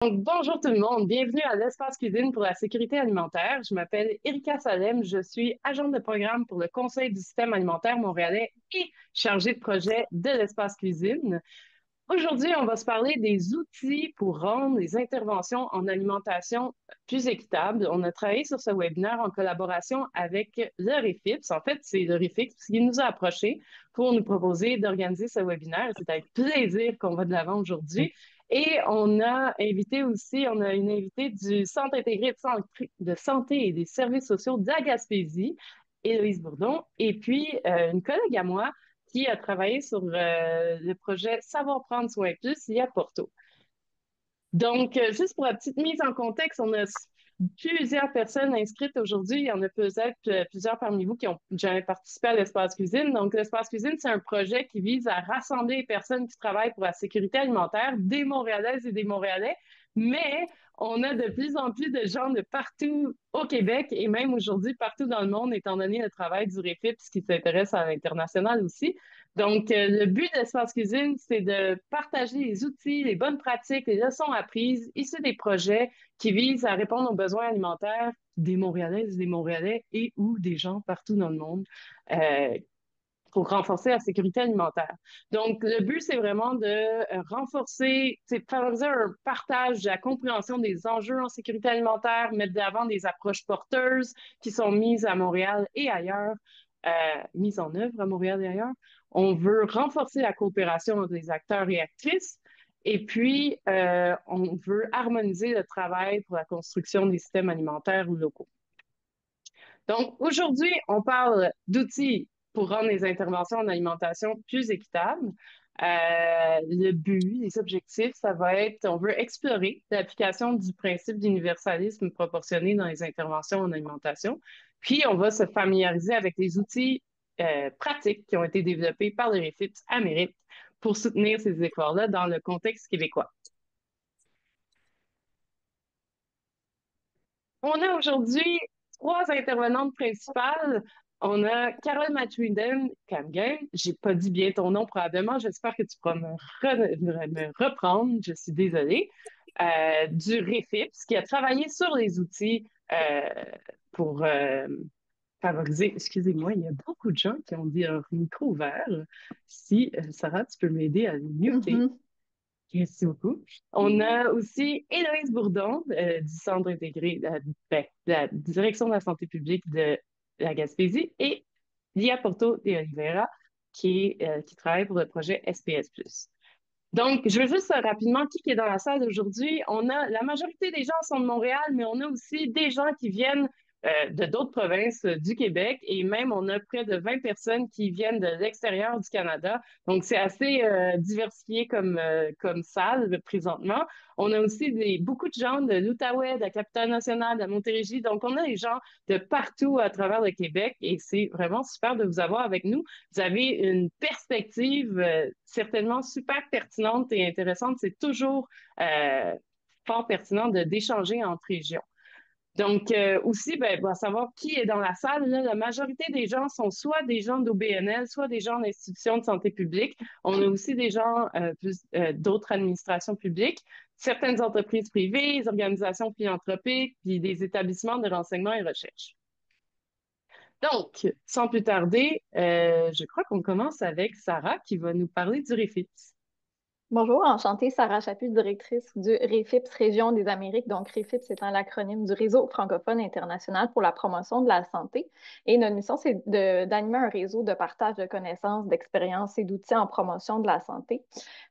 Donc, bonjour tout le monde, bienvenue à l'Espace Cuisine pour la sécurité alimentaire. Je m'appelle Erika Salem, je suis agente de programme pour le Conseil du système alimentaire montréalais et chargée de projet de l'Espace Cuisine. Aujourd'hui, on va se parler des outils pour rendre les interventions en alimentation plus équitables. On a travaillé sur ce webinaire en collaboration avec le REFIPS. En fait, c'est le REFIPS qui nous a approchés pour nous proposer d'organiser ce webinaire. C'est avec plaisir qu'on va de l'avant aujourd'hui. Et on a invité aussi, on a une invitée du Centre intégré de santé et des services sociaux de la Gaspésie, Héloïse Bourdon, et puis une collègue à moi qui a travaillé sur le projet Savoir prendre soin plus ici à Porto. Donc, juste pour la petite mise en contexte, on a plusieurs personnes inscrites aujourd'hui. Il y en a peut-être plusieurs parmi vous qui ont jamais participé à l'Espace Cuisine. Donc, l'Espace Cuisine, c'est un projet qui vise à rassembler les personnes qui travaillent pour la sécurité alimentaire, des Montréalaises et des Montréalais, mais on a de plus en plus de gens de partout au Québec et même aujourd'hui partout dans le monde, étant donné le travail du REFIPS qui s'intéresse à l'international aussi. Donc, le but de l'Espace Cuisine, c'est de partager les outils, les bonnes pratiques, les leçons apprises issues des projets qui visent à répondre aux besoins alimentaires des Montréalaises, des Montréalais et ou des gens partout dans le monde euh, pour renforcer la sécurité alimentaire. Donc, le but, c'est vraiment de renforcer, c'est favoriser un partage de la compréhension des enjeux en sécurité alimentaire, mettre de l'avant des approches porteuses qui sont mises à Montréal et ailleurs, mises en œuvre à Montréal et ailleurs. On veut renforcer la coopération entre les acteurs et actrices. Et puis, on veut harmoniser le travail pour la construction des systèmes alimentaires locaux. Donc, aujourd'hui, on parle d'outils pour rendre les interventions en alimentation plus équitables. Le but, les objectifs, ça va être, on veut explorer l'application du principe d'universalisme proportionné dans les interventions en alimentation. Puis, on va se familiariser avec les outils pratiques qui ont été développés par le REFIPS à Mérite pour soutenir ces efforts-là dans le contexte québécois. On a aujourd'hui trois intervenantes principales. On a Carole Matwiden Kamgen. J'ai pas dit bien ton nom probablement. J'espère que tu pourras me reprendre. Je suis désolée. Du REFIPS, qui a travaillé sur les outils pour favoriser. Excusez-moi, il y a beaucoup de gens qui ont dit leur micro ouvert. Si, Sarah, tu peux m'aider à le muter. Mhm. Merci beaucoup. On a aussi Héloïse Bourdon du Centre intégré de la Direction de la santé publique de la Gaspésie et Lia Porto de Oliveira qui travaille pour le projet SPS+. Donc, je veux juste rapidement qui est dans la salle aujourd'hui. On a la majorité des gens sont de Montréal, mais on a aussi des gens qui viennent de d'autres provinces du Québec et même on a près de 20 personnes qui viennent de l'extérieur du Canada. Donc, c'est assez diversifié comme salle présentement. On a aussi beaucoup de gens de l'Outaouais, de la Capitale-Nationale, de la Montérégie. Donc, on a des gens de partout à travers le Québec et c'est vraiment super de vous avoir avec nous. Vous avez une perspective certainement super pertinente et intéressante. C'est toujours euh, fort pertinent d'échanger entre régions. Donc, aussi, ben, à savoir qui est dans la salle, là, la majorité des gens sont soit des gens d'OBNL, soit des gens d'institutions de santé publique. On a aussi des gens d'autres administrations publiques, certaines entreprises privées, des organisations philanthropiques, puis des établissements de renseignement et recherche. Donc, sans plus tarder, je crois qu'on commence avec Sarah qui va nous parler du REFIT. Bonjour, enchantée, Sarah Chaput, directrice du REFIPS Région des Amériques. Donc, REFIPS étant l'acronyme du Réseau francophone international pour la promotion de la santé. Et notre mission, c'est d'animer un réseau de partage de connaissances, d'expériences et d'outils en promotion de la santé,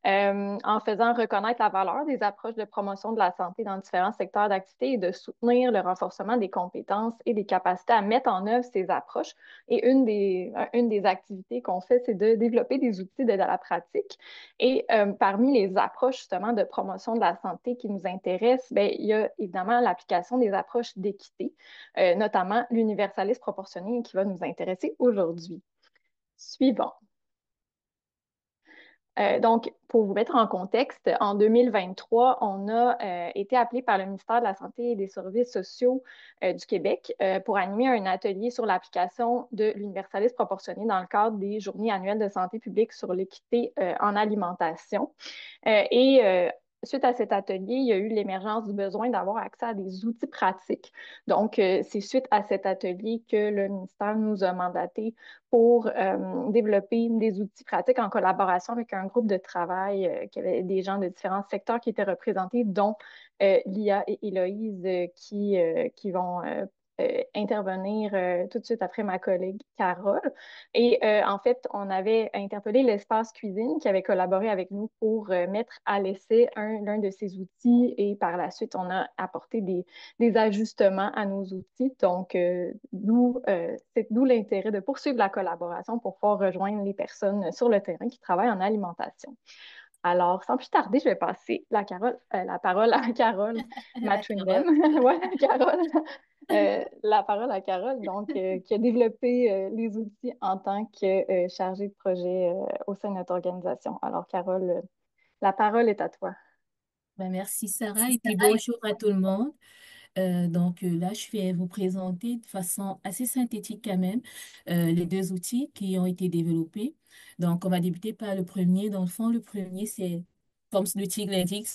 en faisant reconnaître la valeur des approches de promotion de la santé dans différents secteurs d'activité et de soutenir le renforcement des compétences et des capacités à mettre en œuvre ces approches. Et une des activités qu'on fait, c'est de développer des outils d'aide à la pratique. Et parmi les approches justement de promotion de la santé qui nous intéressent, bien, il y a évidemment l'application des approches d'équité, notamment l'universalisme proportionné qui va nous intéresser aujourd'hui. Suivant. Donc, pour vous mettre en contexte, en 2023, on a été appelé par le ministère de la Santé et des Services sociaux du Québec pour animer un atelier sur l'application de l'universalisme proportionné dans le cadre des Journées annuelles de santé publique sur l'équité en alimentation. Et suite à cet atelier, il y a eu l'émergence du besoin d'avoir accès à des outils pratiques. Donc, c'est suite à cet atelier que le ministère nous a mandaté pour développer des outils pratiques en collaboration avec un groupe de travail qui avait des gens de différents secteurs qui étaient représentés, dont Lia et Héloïse qui vont intervenir tout de suite après ma collègue Carole. Et en fait, on avait interpellé l'Espace Cuisine qui avait collaboré avec nous pour mettre à l'essai l'un de ces outils et par la suite, on a apporté des ajustements à nos outils. Donc, c'est d'où l'intérêt de poursuivre la collaboration pour pouvoir rejoindre les personnes sur le terrain qui travaillent en alimentation. Alors, sans plus tarder, je vais passer la parole à Carole La Matwinem. Carole. Ouais, Carole. La parole à Carole, donc, qui a développé les outils en tant que chargée de projet au sein de notre organisation. Alors, Carole, la parole est à toi. Ben, merci Sarah et puis bonjour à tout le monde. Là, je vais vous présenter de façon assez synthétique quand même les deux outils qui ont été développés. Donc, on va débuter par le premier. Dans le fond, le premier, c'est, comme le titre l'indique,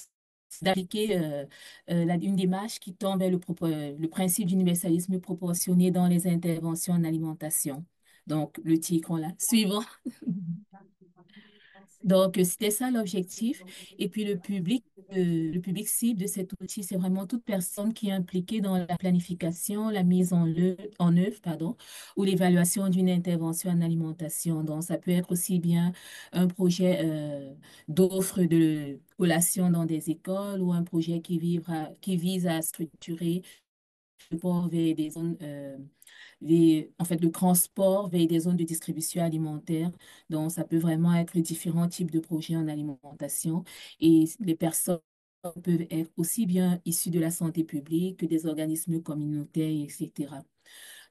c'est d'appliquer une démarche qui tend vers le principe d'universalisme proportionné dans les interventions en alimentation. Donc, le titre, on l'a. Suivant. C'était ça l'objectif. Et puis le public cible de cet outil, c'est vraiment toute personne qui est impliquée dans la planification, la mise en œuvre, pardon, ou l'évaluation d'une intervention en alimentation. Donc, ça peut être aussi bien un projet d'offre de collation dans des écoles ou un projet qui vise à structurer le port vers des zones en fait, le transport vers des zones de distribution alimentaire. Donc, ça peut vraiment être différents types de projets en alimentation et les personnes peuvent être aussi bien issues de la santé publique que des organismes communautaires, etc.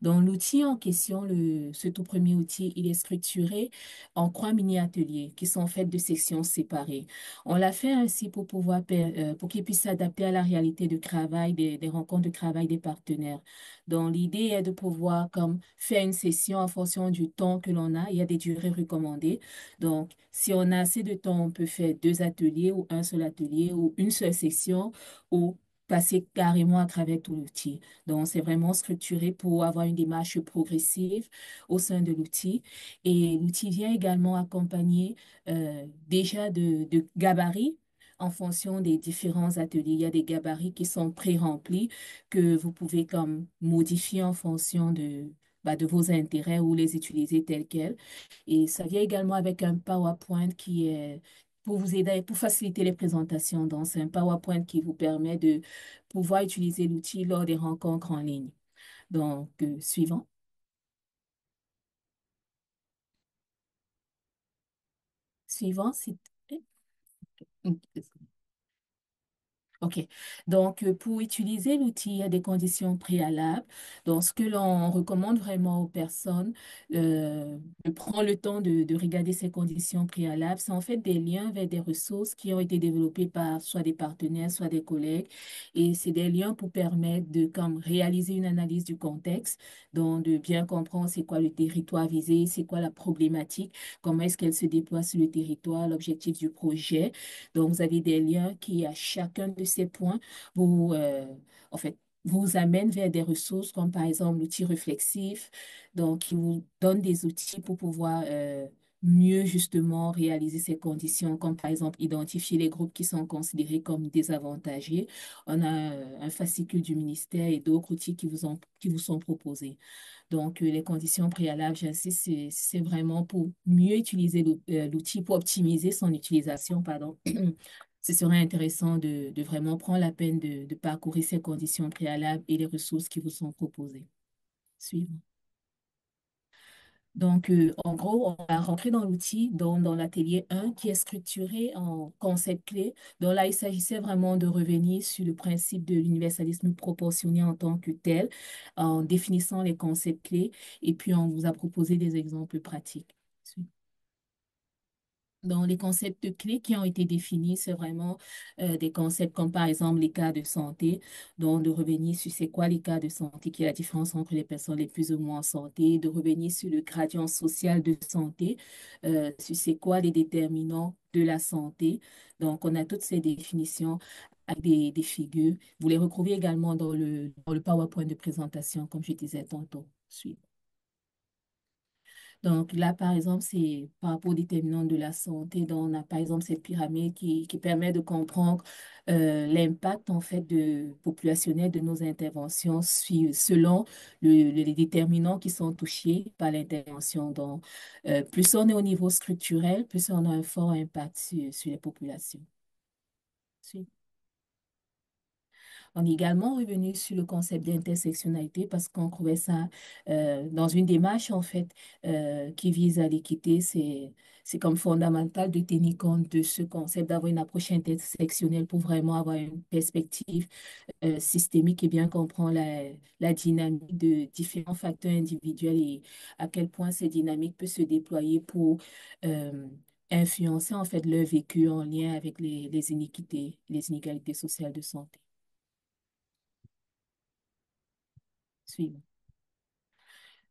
Donc, l'outil en question, ce tout premier outil, il est structuré en 3 mini-ateliers qui sont faits de sections séparées. On l'a fait ainsi pour qu'ils puissent s'adapter à la réalité de travail, des rencontres de travail des partenaires. Donc, l'idée est de pouvoir comme faire une session en fonction du temps que l'on a. Il y a des durées recommandées. Donc, si on a assez de temps, on peut faire 2 ateliers ou un seul atelier ou une seule session ou passer carrément à travers tout l'outil. Donc, c'est vraiment structuré pour avoir une démarche progressive au sein de l'outil. Et l'outil vient également accompagner déjà de gabarits en fonction des différents ateliers. Il y a des gabarits qui sont pré-remplis que vous pouvez comme modifier en fonction de vos intérêts ou les utiliser tels quels. Et ça vient également avec un PowerPoint qui est pour vous aider, pour faciliter les présentations. Donc, c'est un PowerPoint qui vous permet de pouvoir utiliser l'outil lors des rencontres en ligne. Donc, suivant. Suivant, c'est... OK. Pour utiliser l'outil, il y a des conditions préalables. Donc, ce que l'on recommande vraiment aux personnes, de prendre le temps de regarder ces conditions préalables, c'est en fait des liens vers des ressources qui ont été développées par soit des partenaires, soit des collègues. Et c'est des liens pour permettre de comme, réaliser une analyse du contexte, donc de bien comprendre c'est quoi le territoire visé, c'est quoi la problématique, comment est-ce qu'elle se déploie sur le territoire, l'objectif du projet. Donc, vous avez des liens qui, à chacun de ces points, vous, en fait, vous amènent vers des ressources comme par exemple l'outil réflexif, donc qui vous donne des outils pour pouvoir mieux justement réaliser ces conditions, comme par exemple identifier les groupes qui sont considérés comme désavantagés. On a un fascicule du ministère et d'autres outils qui vous sont proposés. Donc, les conditions préalables, j'insiste, c'est vraiment pour mieux utiliser l'outil, pour optimiser son utilisation, pardon. Ce serait intéressant de vraiment prendre la peine de parcourir ces conditions préalables et les ressources qui vous sont proposées. Suivant. En gros, on va rentrer dans l'outil, dans l'atelier 1, qui est structuré en concepts clés. Donc là, il s'agissait vraiment de revenir sur le principe de l'universalisme proportionné en tant que tel, en définissant les concepts clés, et puis on vous a proposé des exemples pratiques. Dans les concepts clés qui ont été définis, c'est vraiment des concepts comme par exemple les cas de santé, donc de revenir sur c'est quoi les cas de santé, qui est la différence entre les personnes les plus ou moins en santé, de revenir sur le gradient social de santé, sur c'est quoi les déterminants de la santé. Donc, on a toutes ces définitions avec des figures. Vous les retrouvez également dans le PowerPoint de présentation, comme je disais tantôt. Donc là, par exemple, c'est par rapport aux déterminants de la santé. Donc, on a par exemple cette pyramide qui permet de comprendre l'impact en fait populationnel de nos interventions selon les déterminants qui sont touchés par l'intervention. Donc, plus on est au niveau structurel, plus on a un fort impact sur les populations. On est également revenu sur le concept d'intersectionnalité parce qu'on trouvait ça dans une démarche en fait qui vise à l'équité. C'est comme fondamental de tenir compte de ce concept, d'avoir une approche intersectionnelle pour vraiment avoir une perspective systémique et bien comprendre la dynamique de différents facteurs individuels et à quel point ces dynamiques peuvent se déployer pour euh, influencer en fait leur vécu en lien avec les iniquités, les inégalités sociales de santé. Suivant.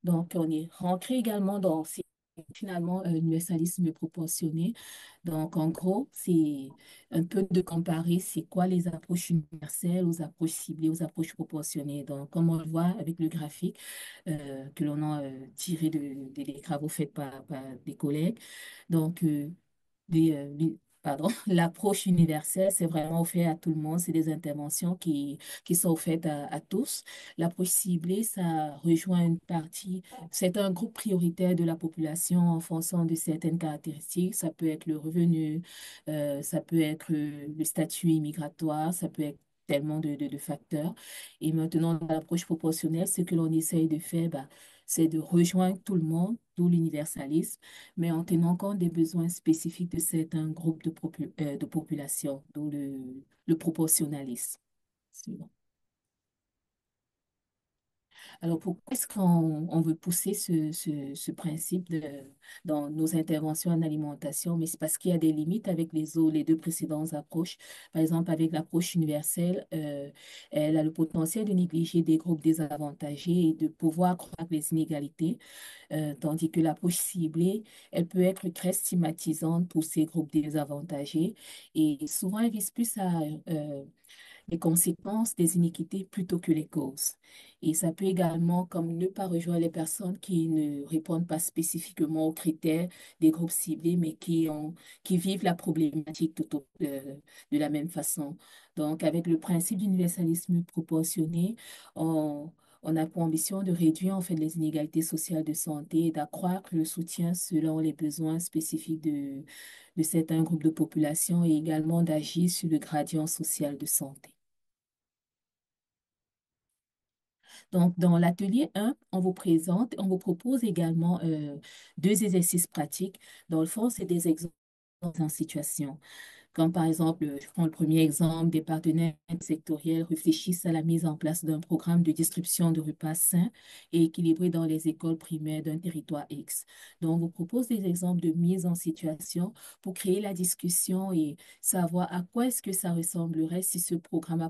Donc, on est rentré également dans finalement l'universalisme proportionné. Donc, en gros, c'est un peu de comparer c'est quoi les approches universelles aux approches ciblées, aux approches proportionnées. Donc, comme on le voit avec le graphique que l'on a tiré des travaux faits par des collègues. Donc, pardon, l'approche universelle, c'est vraiment offert à tout le monde. C'est des interventions qui sont offertes à tous. L'approche ciblée, ça rejoint une partie, c'est un groupe prioritaire de la population en fonction de certaines caractéristiques. Ça peut être le revenu, ça peut être le statut immigratoire, ça peut être tellement de facteurs. Et maintenant, dans l'approche proportionnelle, ce que l'on essaye de faire, bah, c'est de rejoindre tout le monde, tout l'universalisme, mais en tenant compte des besoins spécifiques de certains groupes de population, dont le proportionnalisme. Suivant. Alors, pourquoi est-ce qu'on veut pousser ce principe dans nos interventions en alimentation? Mais c'est parce qu'il y a des limites avec les deux précédentes approches. Par exemple, avec l'approche universelle, elle a le potentiel de négliger des groupes désavantagés et de pouvoir accroître les inégalités, tandis que l'approche ciblée, elle peut être très stigmatisante pour ces groupes désavantagés et souvent elle vise plus à les conséquences des iniquités plutôt que les causes. Et ça peut également, comme ne pas rejoindre les personnes qui ne répondent pas spécifiquement aux critères des groupes ciblés, mais qui vivent la problématique de la même façon. Donc, avec le principe d'universalisme proportionné, on a pour ambition de réduire en fait les inégalités sociales de santé et d'accroître le soutien selon les besoins spécifiques de certains groupes de population et également d'agir sur le gradient social de santé. Donc, dans l'atelier 1, on vous propose également deux exercices pratiques. Dans le fond, c'est des exemples en situation. Comme par exemple, je prends le premier exemple, des partenaires sectoriels réfléchissent à la mise en place d'un programme de distribution de repas sains et équilibrés dans les écoles primaires d'un territoire X. Donc, on vous propose des exemples de mise en situation pour créer la discussion et savoir à quoi est-ce que ça ressemblerait si ce programme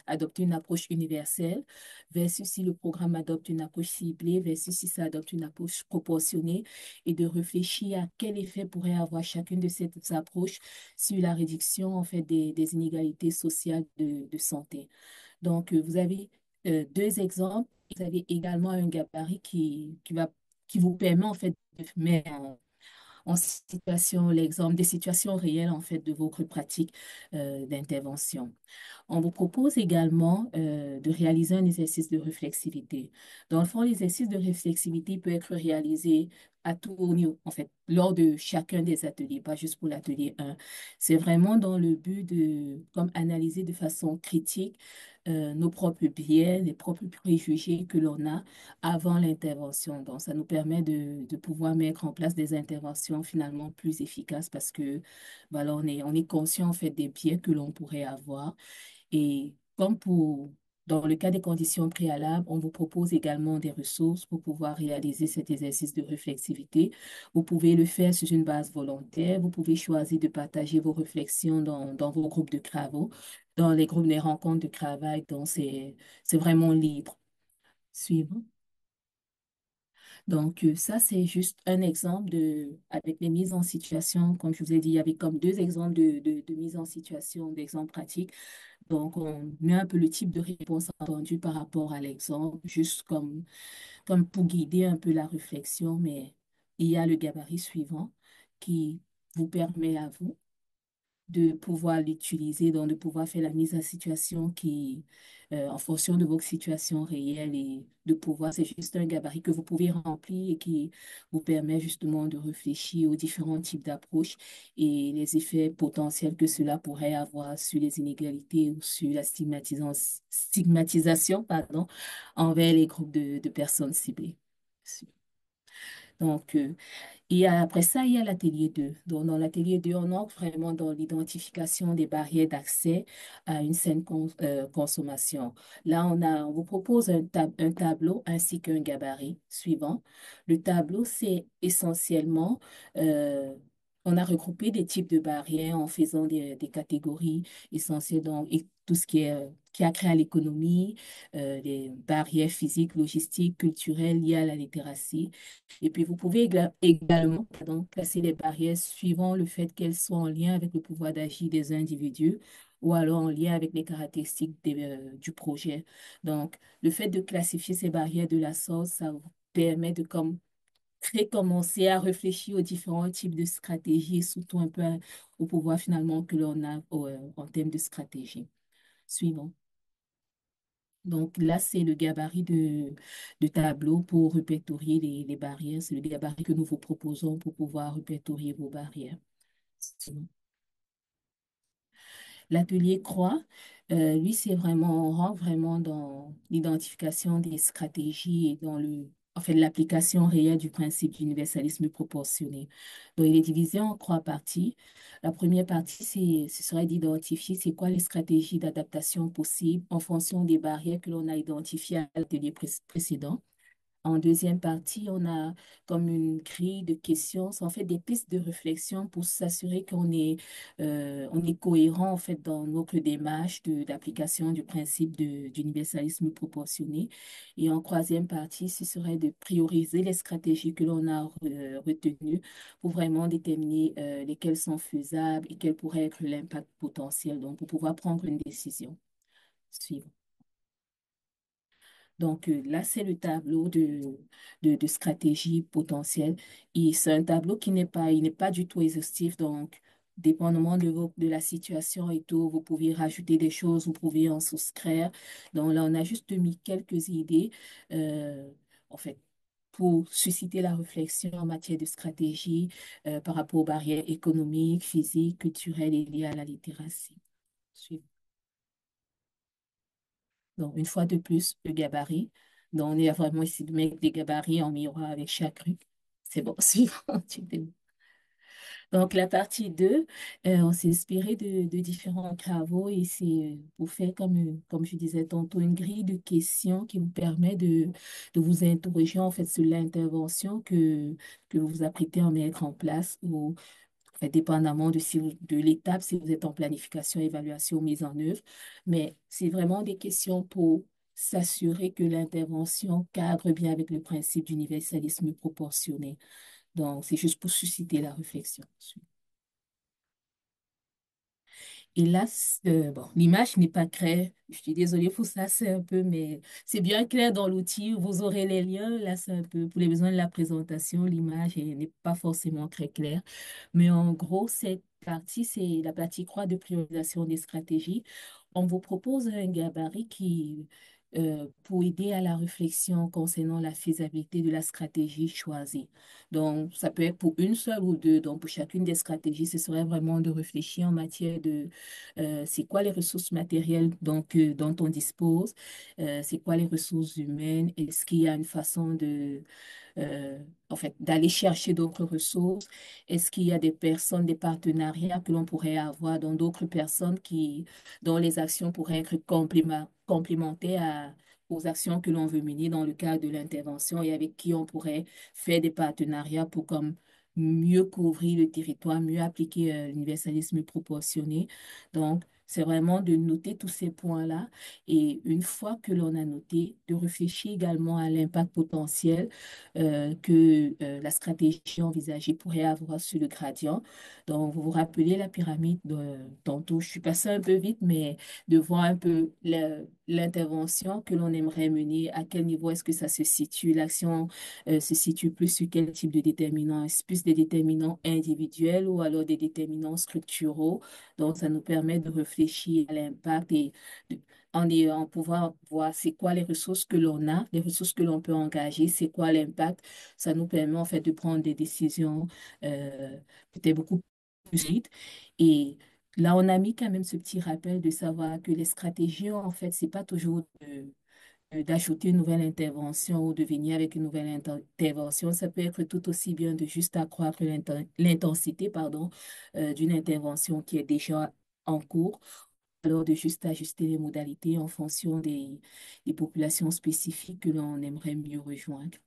adopte une approche universelle versus si le programme adopte une approche ciblée versus si ça adopte une approche proportionnée et de réfléchir à quel effet pourrait avoir chacune de ces approches sur la réduction en fait des inégalités sociales de santé. Donc, vous avez deux exemples. Vous avez également un gabarit qui vous permet en fait de mettre en situation l'exemple des situations réelles en fait de votre pratique d'intervention. On vous propose également de réaliser un exercice de réflexivité. Dans le fond, l'exercice de réflexivité peut être réalisé à tout niveau, en fait, lors de chacun des ateliers, pas juste pour l'atelier 1. C'est vraiment dans le but de, comme analyser de façon critique nos propres biais, les propres préjugés que l'on a avant l'intervention. Donc, ça nous permet de pouvoir mettre en place des interventions finalement plus efficaces parce que voilà, on est conscient en fait des biais que l'on pourrait avoir. Et comme pour Dans le cas des conditions préalables, on vous propose également des ressources pour pouvoir réaliser cet exercice de réflexivité. Vous pouvez le faire sur une base volontaire. Vous pouvez choisir de partager vos réflexions dans vos groupes de travaux, dans les groupes des rencontres de travail. Donc, c'est vraiment libre. Suivant. Donc, ça, c'est juste un exemple avec les mises en situation. Comme je vous ai dit, il y avait comme deux exemples de mise en situation, d'exemples pratiques. Donc, on met un peu le type de réponse attendue par rapport à l'exemple, juste comme pour guider un peu la réflexion, mais il y a le gabarit suivant qui vous permet à vous de pouvoir l'utiliser, donc de pouvoir faire la mise en situation en fonction de votre situation réelle et de pouvoir, c'est juste un gabarit que vous pouvez remplir et qui vous permet justement de réfléchir aux différents types d'approches et les effets potentiels que cela pourrait avoir sur les inégalités ou sur la stigmatisation, pardon, envers les groupes de personnes ciblées. Donc, et après ça, il y a l'atelier 2. Donc, dans l'atelier 2, on entre vraiment dans l'identification des barrières d'accès à une saine consommation. Là, on vous propose un tableau ainsi qu'un gabarit suivant. Le tableau, c'est essentiellement, euh, on a regroupé des types de barrières en faisant des catégories essentielles, donc, et tout ce qui a créé à l'économie, les barrières physiques, logistiques, culturelles liées à la littératie. Et puis, vous pouvez également pardon, placer les barrières suivant le fait qu'elles soient en lien avec le pouvoir d'agir des individus ou alors en lien avec les caractéristiques du projet. Donc, le fait de classifier ces barrières de la sorte, ça vous permet de commencer à réfléchir aux différents types de stratégies et surtout un peu au pouvoir finalement que l'on a en termes de stratégie. Suivant. Donc là, c'est le gabarit de tableau pour répertorier les barrières. C'est le gabarit que nous vous proposons pour pouvoir répertorier vos barrières. L'atelier Croix, lui, c'est vraiment, on rentre vraiment dans l'identification des stratégies et dans en fait, l'application réelle du principe d'universalisme proportionné. Donc, il est divisé en trois parties. La première partie, ce serait d'identifier c'est quoi les stratégies d'adaptation possibles en fonction des barrières que l'on a identifiées à l'atelier précédent. En deuxième partie, on a comme une grille de questions, c'est en fait des pistes de réflexion pour s'assurer on est cohérent en fait dans notre démarche d'application du principe d'universalisme proportionné. Et en troisième partie, ce serait de prioriser les stratégies que l'on a retenues pour vraiment déterminer lesquelles sont faisables et quel pourrait être l'impact potentiel, donc pour pouvoir prendre une décision. Suivant. Donc là, c'est le tableau de stratégie potentielle. Et c'est un tableau il n'est pas du tout exhaustif. Donc, dépendamment de la situation et tout, vous pouvez rajouter des choses, vous pouvez en soustraire. Donc là, on a juste mis quelques idées, en fait, pour susciter la réflexion en matière de stratégie par rapport aux barrières économiques, physiques, culturelles et liées à la littératie. Suivant. Donc, une fois de plus, le gabarit. Donc, on est vraiment ici de mettre des gabarits en miroir avec chaque rue. C'est bon, suivant. Donc, la partie 2, on s'est inspiré de différents travaux et c'est pour faire, comme je disais tantôt, une grille de questions qui vous permet de vous interroger en fait sur l'intervention que vous vous apprêtez à mettre en place ou fait, dépendamment de l'étape, si vous êtes en planification, évaluation, mise en œuvre. Mais c'est vraiment des questions pour s'assurer que l'intervention cadre bien avec le principe d'universalisme proportionné. Donc, c'est juste pour susciter la réflexion. Et là, bon, l'image n'est pas claire. Je suis désolée pour ça, c'est un peu, mais c'est bien clair dans l'outil. Vous aurez les liens. Là, c'est un peu, pour les besoins de la présentation, l'image n'est pas forcément très claire. Mais en gros, cette partie, c'est la partie croix de priorisation des stratégies. On vous propose un gabarit pour aider à la réflexion concernant la faisabilité de la stratégie choisie. Donc, ça peut être pour une seule ou deux. Donc, pour chacune des stratégies, ce serait vraiment de réfléchir en matière de c'est quoi les ressources matérielles dont on dispose, c'est quoi les ressources humaines, est-ce qu'il y a une façon euh, en fait, d'aller chercher d'autres ressources, est-ce qu'il y a des personnes, des partenariats que l'on pourrait avoir dans d'autres personnes dont les actions pourraient être complémentaire aux actions que l'on veut mener dans le cadre de l'intervention et avec qui on pourrait faire des partenariats pour comme mieux couvrir le territoire, mieux appliquer l'universalisme proportionné. Donc, c'est vraiment de noter tous ces points-là et une fois que l'on a noté, de réfléchir également à l'impact potentiel que la stratégie envisagée pourrait avoir sur le gradient. Donc, vous vous rappelez la pyramide tantôt, je suis passée un peu vite, mais de voir un peu l'intervention que l'on aimerait mener, à quel niveau est-ce que ça se situe, l'action se situe plus sur quel type de déterminants, est-ce plus des déterminants individuels ou alors des déterminants structuraux. Donc, ça nous permet de réfléchir à l'impact et de- en pouvoir voir c'est quoi les ressources que l'on a, les ressources que l'on peut engager, c'est quoi l'impact. Ça nous permet en fait de prendre des décisions euh, peut-être beaucoup plus vite. Et là, on a mis quand même ce petit rappel de savoir que les stratégies, en fait, c'est pas toujours d'ajouter une nouvelle intervention ou de venir avec une nouvelle intervention. Ça peut être tout aussi bien de juste accroître l'intensité, pardon, d'une intervention qui est déjà en cours, alors de juste ajuster les modalités en fonction des populations spécifiques que l'on aimerait mieux rejoindre.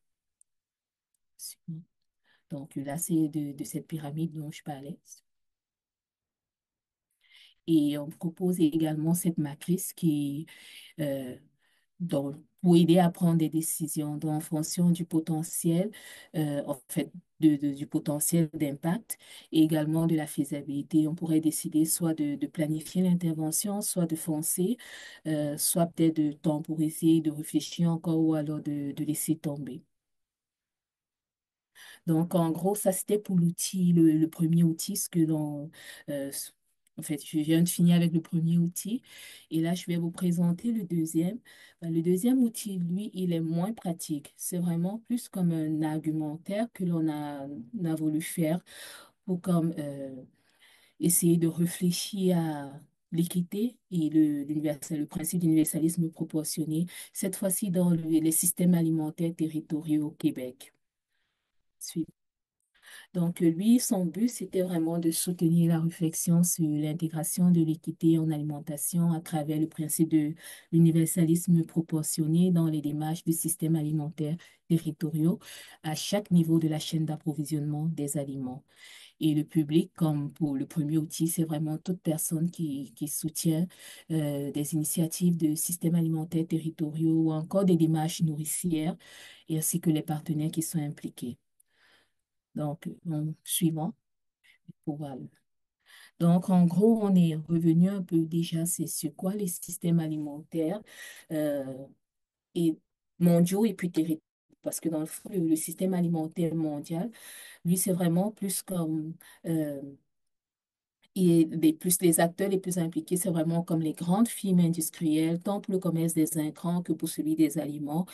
Donc là, c'est de cette pyramide dont je parlais. Et on propose également cette matrice qui euh, donc, pour aider à prendre des décisions donc, en fonction du potentiel, en fait, du potentiel d'impact et également de la faisabilité. On pourrait décider soit de planifier l'intervention, soit de foncer, soit peut-être de temporiser, de réfléchir encore ou alors de laisser tomber. Donc, en gros, ça, c'était pour l'outil, le premier outil, ce que l'on... euh, en fait, je viens de finir avec le premier outil et là, je vais vous présenter le deuxième. Le deuxième outil, lui, il est moins pratique. C'est vraiment plus comme un argumentaire que on a voulu faire pour comme essayer de réfléchir à l'équité et le principe d'universalisme proportionné, cette fois-ci dans les systèmes alimentaires territoriaux au Québec. Donc, lui, son but, c'était vraiment de soutenir la réflexion sur l'intégration de l'équité en alimentation à travers le principe de l'universalisme proportionné dans les démarches du système alimentaire territoriaux à chaque niveau de la chaîne d'approvisionnement des aliments. Et le public, comme pour le premier outil, c'est vraiment toute personne qui soutient des initiatives de systèmes alimentaires territoriaux ou encore des démarches nourricières, et ainsi que les partenaires qui sont impliqués. Donc, suivant. Voilà. Donc, en gros, on est revenu un peu déjà, c'est sur quoi les systèmes alimentaires euh, et mondiaux et puis territoriaux. Parce que dans le fond, le système alimentaire mondial, lui, c'est vraiment plus comme euh, et les acteurs les plus impliqués, c'est vraiment comme les grandes firmes industrielles, tant pour le commerce des intrants que pour celui des aliments.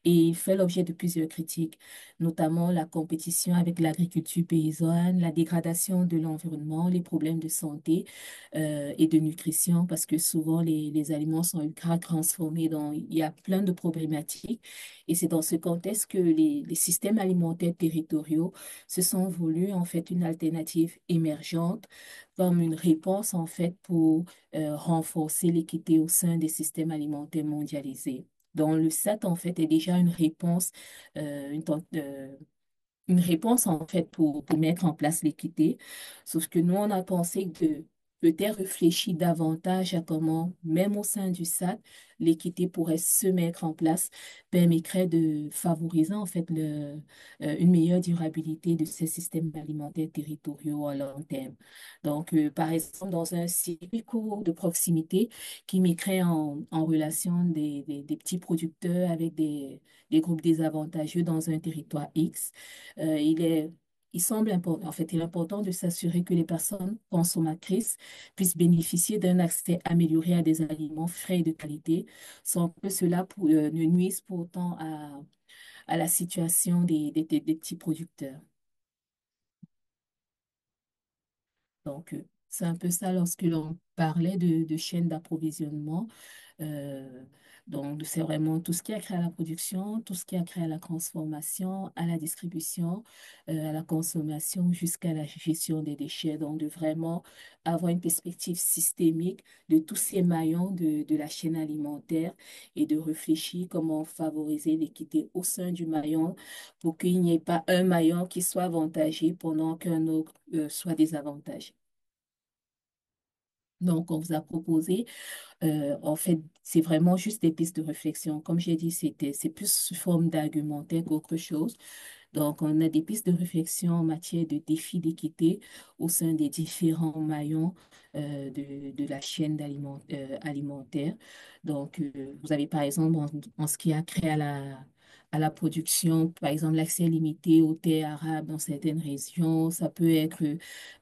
Et il fait l'objet de plusieurs critiques, notamment la compétition avec l'agriculture paysanne, la dégradation de l'environnement, les problèmes de santé et de nutrition, parce que souvent les aliments sont ultra transformés, donc il y a plein de problématiques. Et c'est dans ce contexte que les systèmes alimentaires territoriaux se sont voulus en fait une alternative émergente comme une réponse en fait pour renforcer l'équité au sein des systèmes alimentaires mondialisés. Donc, le SAT, en fait, est déjà une réponse, une réponse en fait pour mettre en place l'équité. Sauf que nous, on a pensé que peut-être réfléchir davantage à comment, même au sein du SAT, l'équité pourrait se mettre en place, permettrait de favoriser en fait une meilleure durabilité de ces systèmes alimentaires territoriaux à long terme. Donc, par exemple, dans un circuit court de proximité qui mettrait en relation des petits producteurs avec des groupes désavantageux dans un territoire X, il semble important, en fait, il est important de s'assurer que les personnes consommatrices puissent bénéficier d'un accès amélioré à des aliments frais et de qualité, sans que cela ne nuise pourtant à la situation des petits producteurs. Donc, C'est un peu ça lorsque l'on parlait de chaîne d'approvisionnement. Euh, donc, c'est vraiment tout ce qui a créé à la production, tout ce qui a créé à la transformation, à la distribution, à la consommation, jusqu'à la gestion des déchets. Donc, de vraiment avoir une perspective systémique de tous ces maillons de la chaîne alimentaire et de réfléchir comment favoriser l'équité au sein du maillon pour qu'il n'y ait pas un maillon qui soit avantagé pendant qu'un autre, soit désavantagé. Donc, on vous a proposé en fait, c'est vraiment juste des pistes de réflexion. Comme j'ai dit, c'est plus sous forme d'argumentaire qu'autre chose. Donc, on a des pistes de réflexion en matière de défis d'équité au sein des différents maillons de la chaîne alimentaire. Donc, vous avez par exemple, en ce qui a trait à la production, par exemple, l'accès limité aux terres arables dans certaines régions. Ça peut être,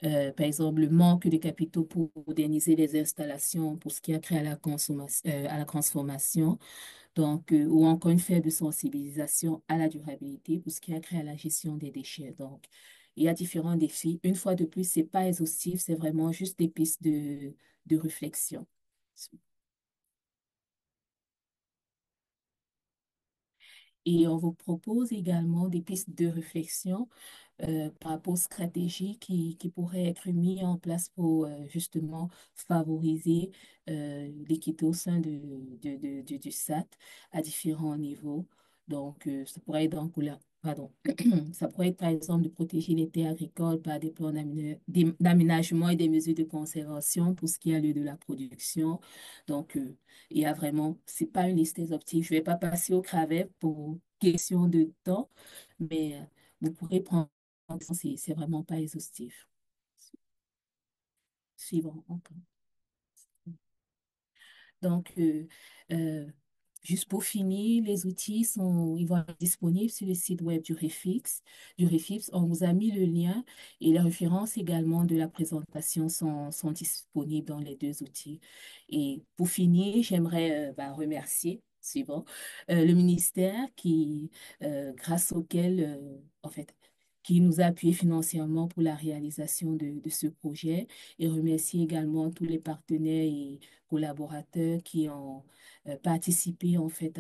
par exemple, le manque de capitaux pour moderniser les installations pour ce qui a trait à la consommation, à la transformation. Donc, ou encore une faible sensibilisation à la durabilité pour ce qui a trait à la gestion des déchets. Donc, il y a différents défis. Une fois de plus, c'est pas exhaustif, c'est vraiment juste des pistes de réflexion. Et on vous propose également des pistes de réflexion par rapport aux stratégies qui pourraient être mises en place pour justement favoriser l'équité au sein du SAT à différents niveaux. Donc, ça pourrait être pardon, ça pourrait être par exemple de protéger les terres agricoles par des plans d'aménagement et des mesures de conservation pour ce qui a lieu de la production. Donc, il y a vraiment, c'est pas une liste exhaustive. Je vais pas passer au travers pour question de temps, mais vous pourrez prendre c'est vraiment pas exhaustif. Suivant encore. Donc, euh, juste pour finir, les outils ils vont être disponibles sur le site web du Refix. Du Refix, on vous a mis le lien et les références également de la présentation sont disponibles dans les deux outils. Et pour finir, j'aimerais remercier, suivant, le ministère grâce auquel, en fait, qui nous a appuyé financièrement pour la réalisation de ce projet et remercier également tous les partenaires et collaborateurs qui ont participé en fait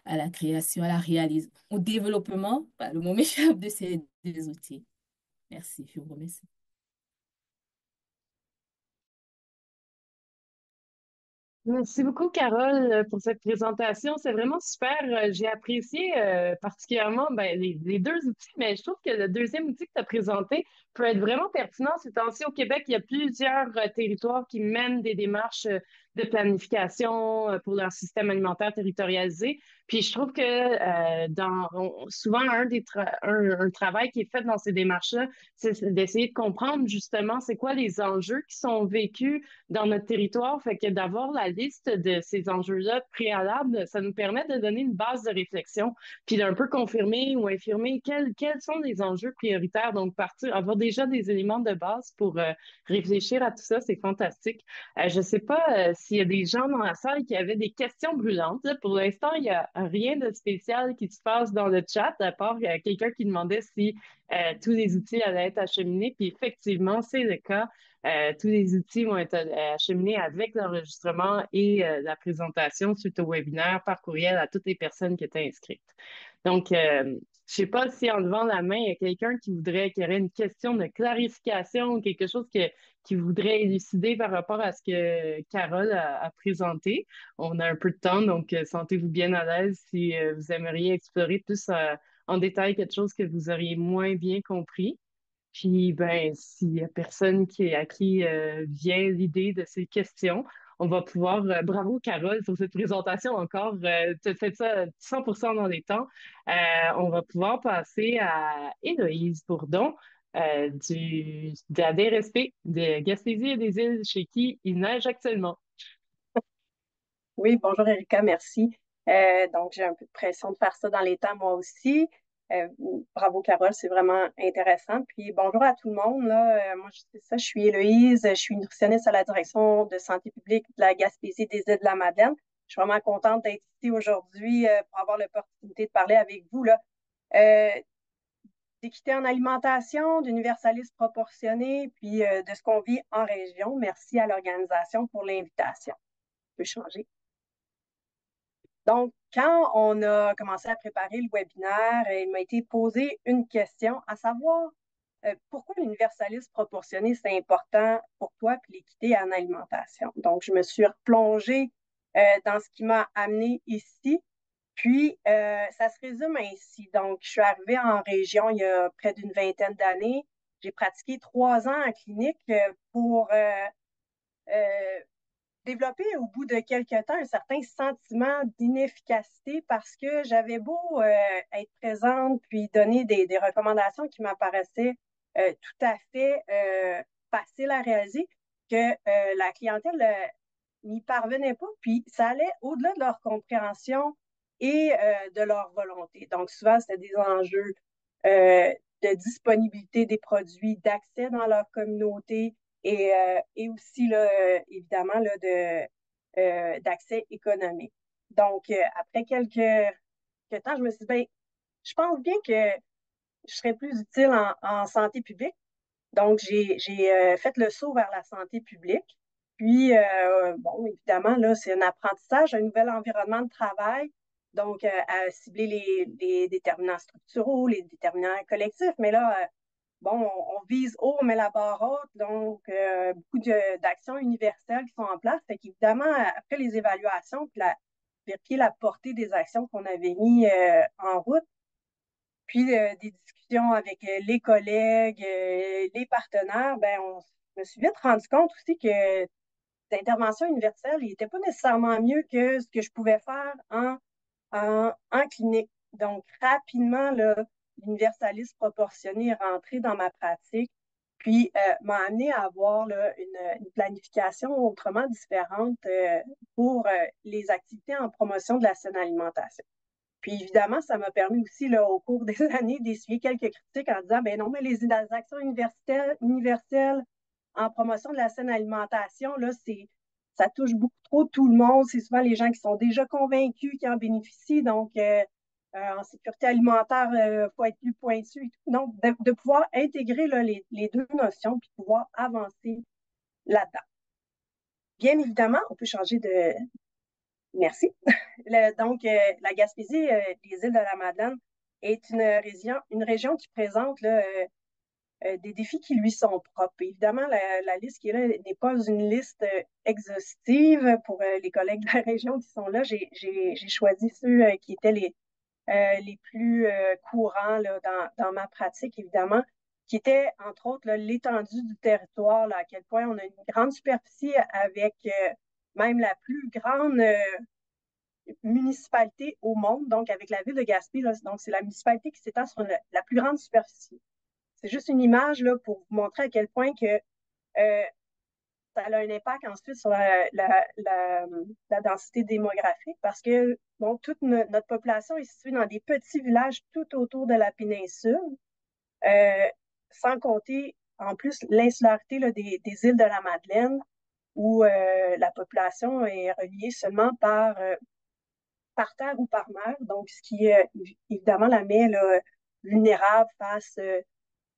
à la création, à la réalisation, au développement, le mot m'échappe de ces deux outils. Merci, je vous remercie. Merci beaucoup, Carole, pour cette présentation. C'est vraiment super. J'ai apprécié particulièrement les deux outils, mais je trouve que le deuxième outil que tu as présenté peut être vraiment pertinent. Ces temps-ci, au Québec, il y a plusieurs territoires qui mènent des démarches de planification pour leur système alimentaire territorialisé. Puis je trouve que souvent, un travail qui est fait dans ces démarches-là, c'est d'essayer de comprendre justement c'est quoi les enjeux qui sont vécus dans notre territoire. Fait que d'avoir la liste de ces enjeux-là préalables, ça nous permet de donner une base de réflexion, puis d'un peu confirmer ou infirmer quels sont les enjeux prioritaires. Donc, avoir déjà des éléments de base pour réfléchir à tout ça, c'est fantastique. Je sais pas s'il y a des gens dans la salle qui avaient des questions brûlantes. Là, pour l'instant, il y a rien de spécial qui se passe dans le chat, à part quelqu'un qui demandait si tous les outils allaient être acheminés. Puis effectivement, c'est le cas. Tous les outils vont être acheminés avec l'enregistrement et la présentation suite au webinaire par courriel à toutes les personnes qui étaient inscrites. Donc, je sais pas si en levant la main, il y a quelqu'un qui aurait une question de clarification ou quelque chose qui voudrait élucider par rapport à ce que Carole a présenté. On a un peu de temps, donc sentez-vous bien à l'aise si vous aimeriez explorer plus en détail quelque chose que vous auriez moins bien compris. Puis, ben, s'il y a personne à qui vient l'idée de ces questions, on va pouvoir, bravo Carole pour cette présentation encore, tu as fait ça 100% dans les temps. On va pouvoir passer à Héloïse Bourdon de la DRSP de Gaspésie et des Îles, chez qui il neige actuellement. Oui, bonjour Erika, merci. Donc, j'ai un peu de pression de faire ça dans les temps, moi aussi. Euh, Bravo Carole, c'est vraiment intéressant. Puis bonjour à tout le monde. Là. Moi, je suis Héloïse, je suis nutritionniste à la direction de santé publique de la Gaspésie des Îles de la Madeleine. Je suis vraiment contente d'être ici aujourd'hui pour avoir l'opportunité de parler avec vous. Là. Euh, d'équité en alimentation, d'universalisme proportionné, puis de ce qu'on vit en région. Merci à l'organisation pour l'invitation. Je peux changer. Donc, quand on a commencé à préparer le webinaire, il m'a été posé une question, à savoir pourquoi l'universalisme proportionné, c'est important pour toi, puis l'équité en alimentation. Donc, je me suis replongée dans ce qui m'a amené ici. Puis, ça se résume ainsi. Donc, je suis arrivée en région il y a près d'une vingtaine d'années. J'ai pratiqué 3 ans en clinique pour développer au bout de quelques temps un certain sentiment d'inefficacité parce que j'avais beau être présente puis donner des recommandations qui m'apparaissaient tout à fait faciles à réaliser, que la clientèle n'y parvenait pas, puis ça allait au-delà de leur compréhension et de leur volonté. Donc, souvent, c'était des enjeux de disponibilité des produits, d'accès dans leur communauté et aussi, là, évidemment, là, d'accès économique. Donc, après quelques temps, je me suis dit, ben, je pense bien que je serais plus utile en santé publique. Donc, j'ai fait le saut vers la santé publique. Puis, bon, évidemment, là, c'est un apprentissage, un nouvel environnement de travail. Donc, à cibler les déterminants structuraux, les déterminants collectifs. Mais là, bon, on vise haut, on met la barre haute. Donc, beaucoup d'actions universelles qui sont en place. Fait qu'évidemment, après les évaluations, puis vérifier la portée des actions qu'on avait mis en route, puis des discussions avec les collègues, les partenaires, ben je me suis vite rendu compte aussi que l'intervention universelle n'était pas nécessairement mieux que ce que je pouvais faire en clinique. Donc, rapidement, l'universalisme proportionné est rentré dans ma pratique, puis m'a amené à avoir là, une planification autrement différente pour les activités en promotion de la saine alimentation. Puis évidemment, ça m'a permis aussi, là, au cours des années, d'essuyer quelques critiques en disant, ben non, mais les actions universelles en promotion de la saine alimentation, là, ça touche beaucoup trop tout le monde. C'est souvent les gens qui sont déjà convaincus qui en bénéficient. Donc, en sécurité alimentaire, il faut être plus pointu et tout. Donc, de pouvoir intégrer là, les deux notions puis pouvoir avancer là-dedans. Bien évidemment, on peut changer de, merci. Donc, la Gaspésie, les îles de la Madeleine, est une région qui présente là, des défis qui lui sont propres. Évidemment, la liste qui est là n'est pas une liste exhaustive pour les collègues de la région qui sont là. J'ai choisi ceux qui étaient les plus courants là, dans ma pratique, évidemment, qui étaient, entre autres, l'étendue du territoire, là, à quel point on a une grande superficie avec même la plus grande municipalité au monde, donc avec la ville de Gaspé. Là, donc, c'est la municipalité qui s'étend sur la plus grande superficie. C'est juste une image là, pour vous montrer à quel point que ça a un impact ensuite sur la densité démographique parce que bon, toute notre population est située dans des petits villages tout autour de la péninsule, euh, sans compter en plus l'insularité là, des îles de la Madeleine où la population est reliée seulement par terre ou par mer, donc ce qui évidemment la met là, vulnérable face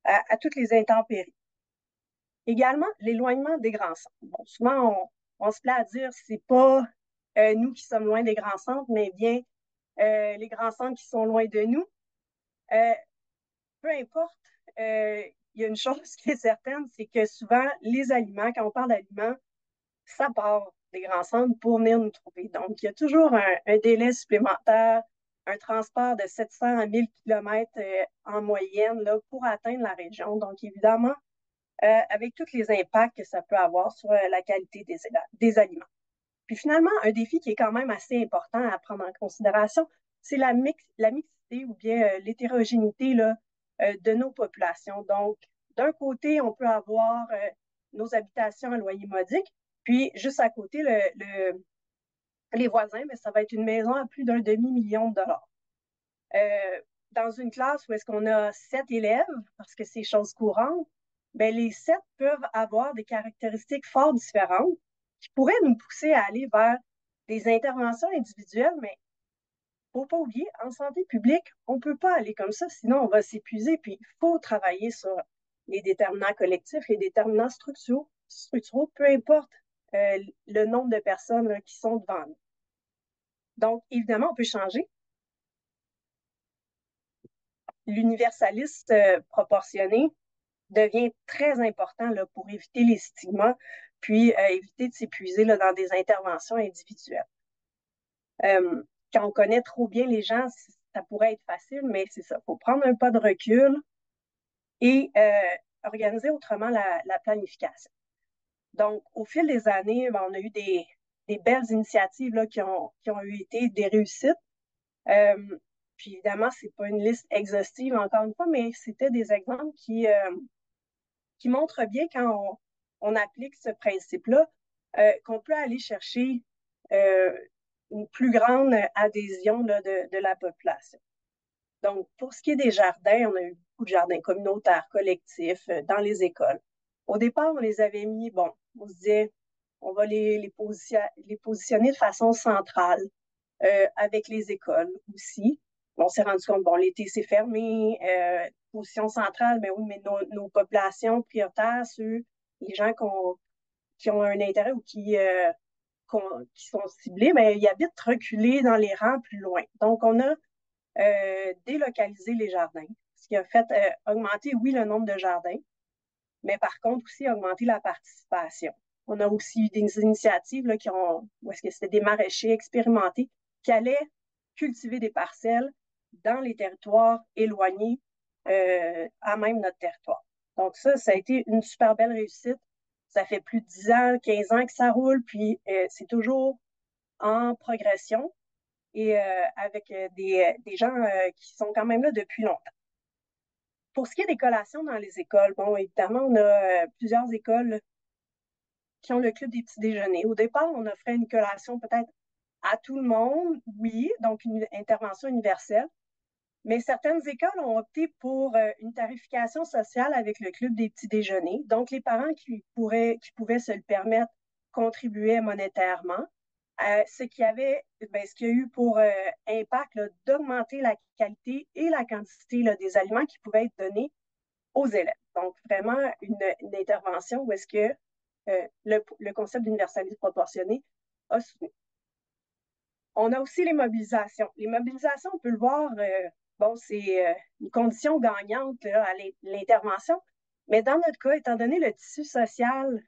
à toutes les intempéries. Également, l'éloignement des grands centres. Bon, souvent, on se plaît à dire que c'est pas nous qui sommes loin des grands centres, mais bien les grands centres qui sont loin de nous. Euh, Peu importe, il y a une chose qui est certaine, c'est que souvent, les aliments, quand on parle d'aliments, ça part des grands centres pour venir nous trouver. Donc, il y a toujours un délai supplémentaire, un transport de 700 à 1000 km en moyenne là, pour atteindre la région. Donc, évidemment, avec tous les impacts que ça peut avoir sur la qualité des aliments. Puis finalement, un défi qui est quand même assez important à prendre en considération, c'est la mixité ou bien l'hétérogénéité là, de nos populations. Donc, d'un côté, on peut avoir nos habitations à loyer modique, puis juste à côté, les voisins, mais ça va être une maison à plus d'un demi-million de dollars. Dans une classe où est-ce qu'on a 7 élèves, parce que c'est chose courante, ben les 7 peuvent avoir des caractéristiques fort différentes qui pourraient nous pousser à aller vers des interventions individuelles, mais faut pas oublier, en santé publique, on peut pas aller comme ça, sinon on va s'épuiser, puis il faut travailler sur les déterminants collectifs, les déterminants structuraux, peu importe le nombre de personnes là, qui sont devant nous. Donc, évidemment, on peut changer. L'universalisme proportionné devient très important là, pour éviter les stigmas, puis éviter de s'épuiser là, dans des interventions individuelles. Quand on connaît trop bien les gens, ça pourrait être facile, mais c'est ça. Il faut prendre un pas de recul et organiser autrement la planification. Donc, au fil des années, ben, on a eu des belles initiatives là, qui ont eu été des réussites. Puis évidemment, c'est pas une liste exhaustive, encore une fois, mais c'était des exemples qui montrent bien quand on applique ce principe-là, qu'on peut aller chercher une plus grande adhésion là, de la population. Donc, pour ce qui est des jardins, on a eu beaucoup de jardins communautaires, collectifs, dans les écoles. Au départ, on les avait mis, bon, on se disait, on va les positionner de façon centrale, avec les écoles aussi. On s'est rendu compte, bon, l'été, c'est fermé, position centrale, mais oui, mais nos populations prioritaires, les gens qui ont un intérêt ou qui sont ciblés, mais ils habitent reculés dans les rangs plus loin. Donc, on a délocaliser les jardins, ce qui a fait augmenter, oui, le nombre de jardins, mais par contre aussi augmenter la participation. On a aussi eu des initiatives là, où est-ce que c'était des maraîchers expérimentés qui allaient cultiver des parcelles dans les territoires éloignés à même notre territoire. Donc ça a été une super belle réussite. Ça fait plus de 10 ans, 15 ans que ça roule, puis c'est toujours en progression et avec des gens qui sont quand même là depuis longtemps. Pour ce qui est des collations dans les écoles, bon, évidemment, on a plusieurs écoles qui ont le club des petits déjeuners. Au départ, on offrait une collation peut-être à tout le monde, oui, donc une intervention universelle, mais certaines écoles ont opté pour une tarification sociale avec le club des petits déjeuners. Donc, les parents qui pouvaient se le permettre contribuaient monétairement. Ce qui a eu pour impact d'augmenter la qualité et la quantité là, des aliments qui pouvaient être donnés aux élèves. Donc, vraiment une intervention où est-ce que le concept d'universalisme proportionné a soutenu. On a aussi les mobilisations. Les mobilisations, on peut le voir, bon, c'est une condition gagnante là, à l'intervention, mais dans notre cas, étant donné le tissu social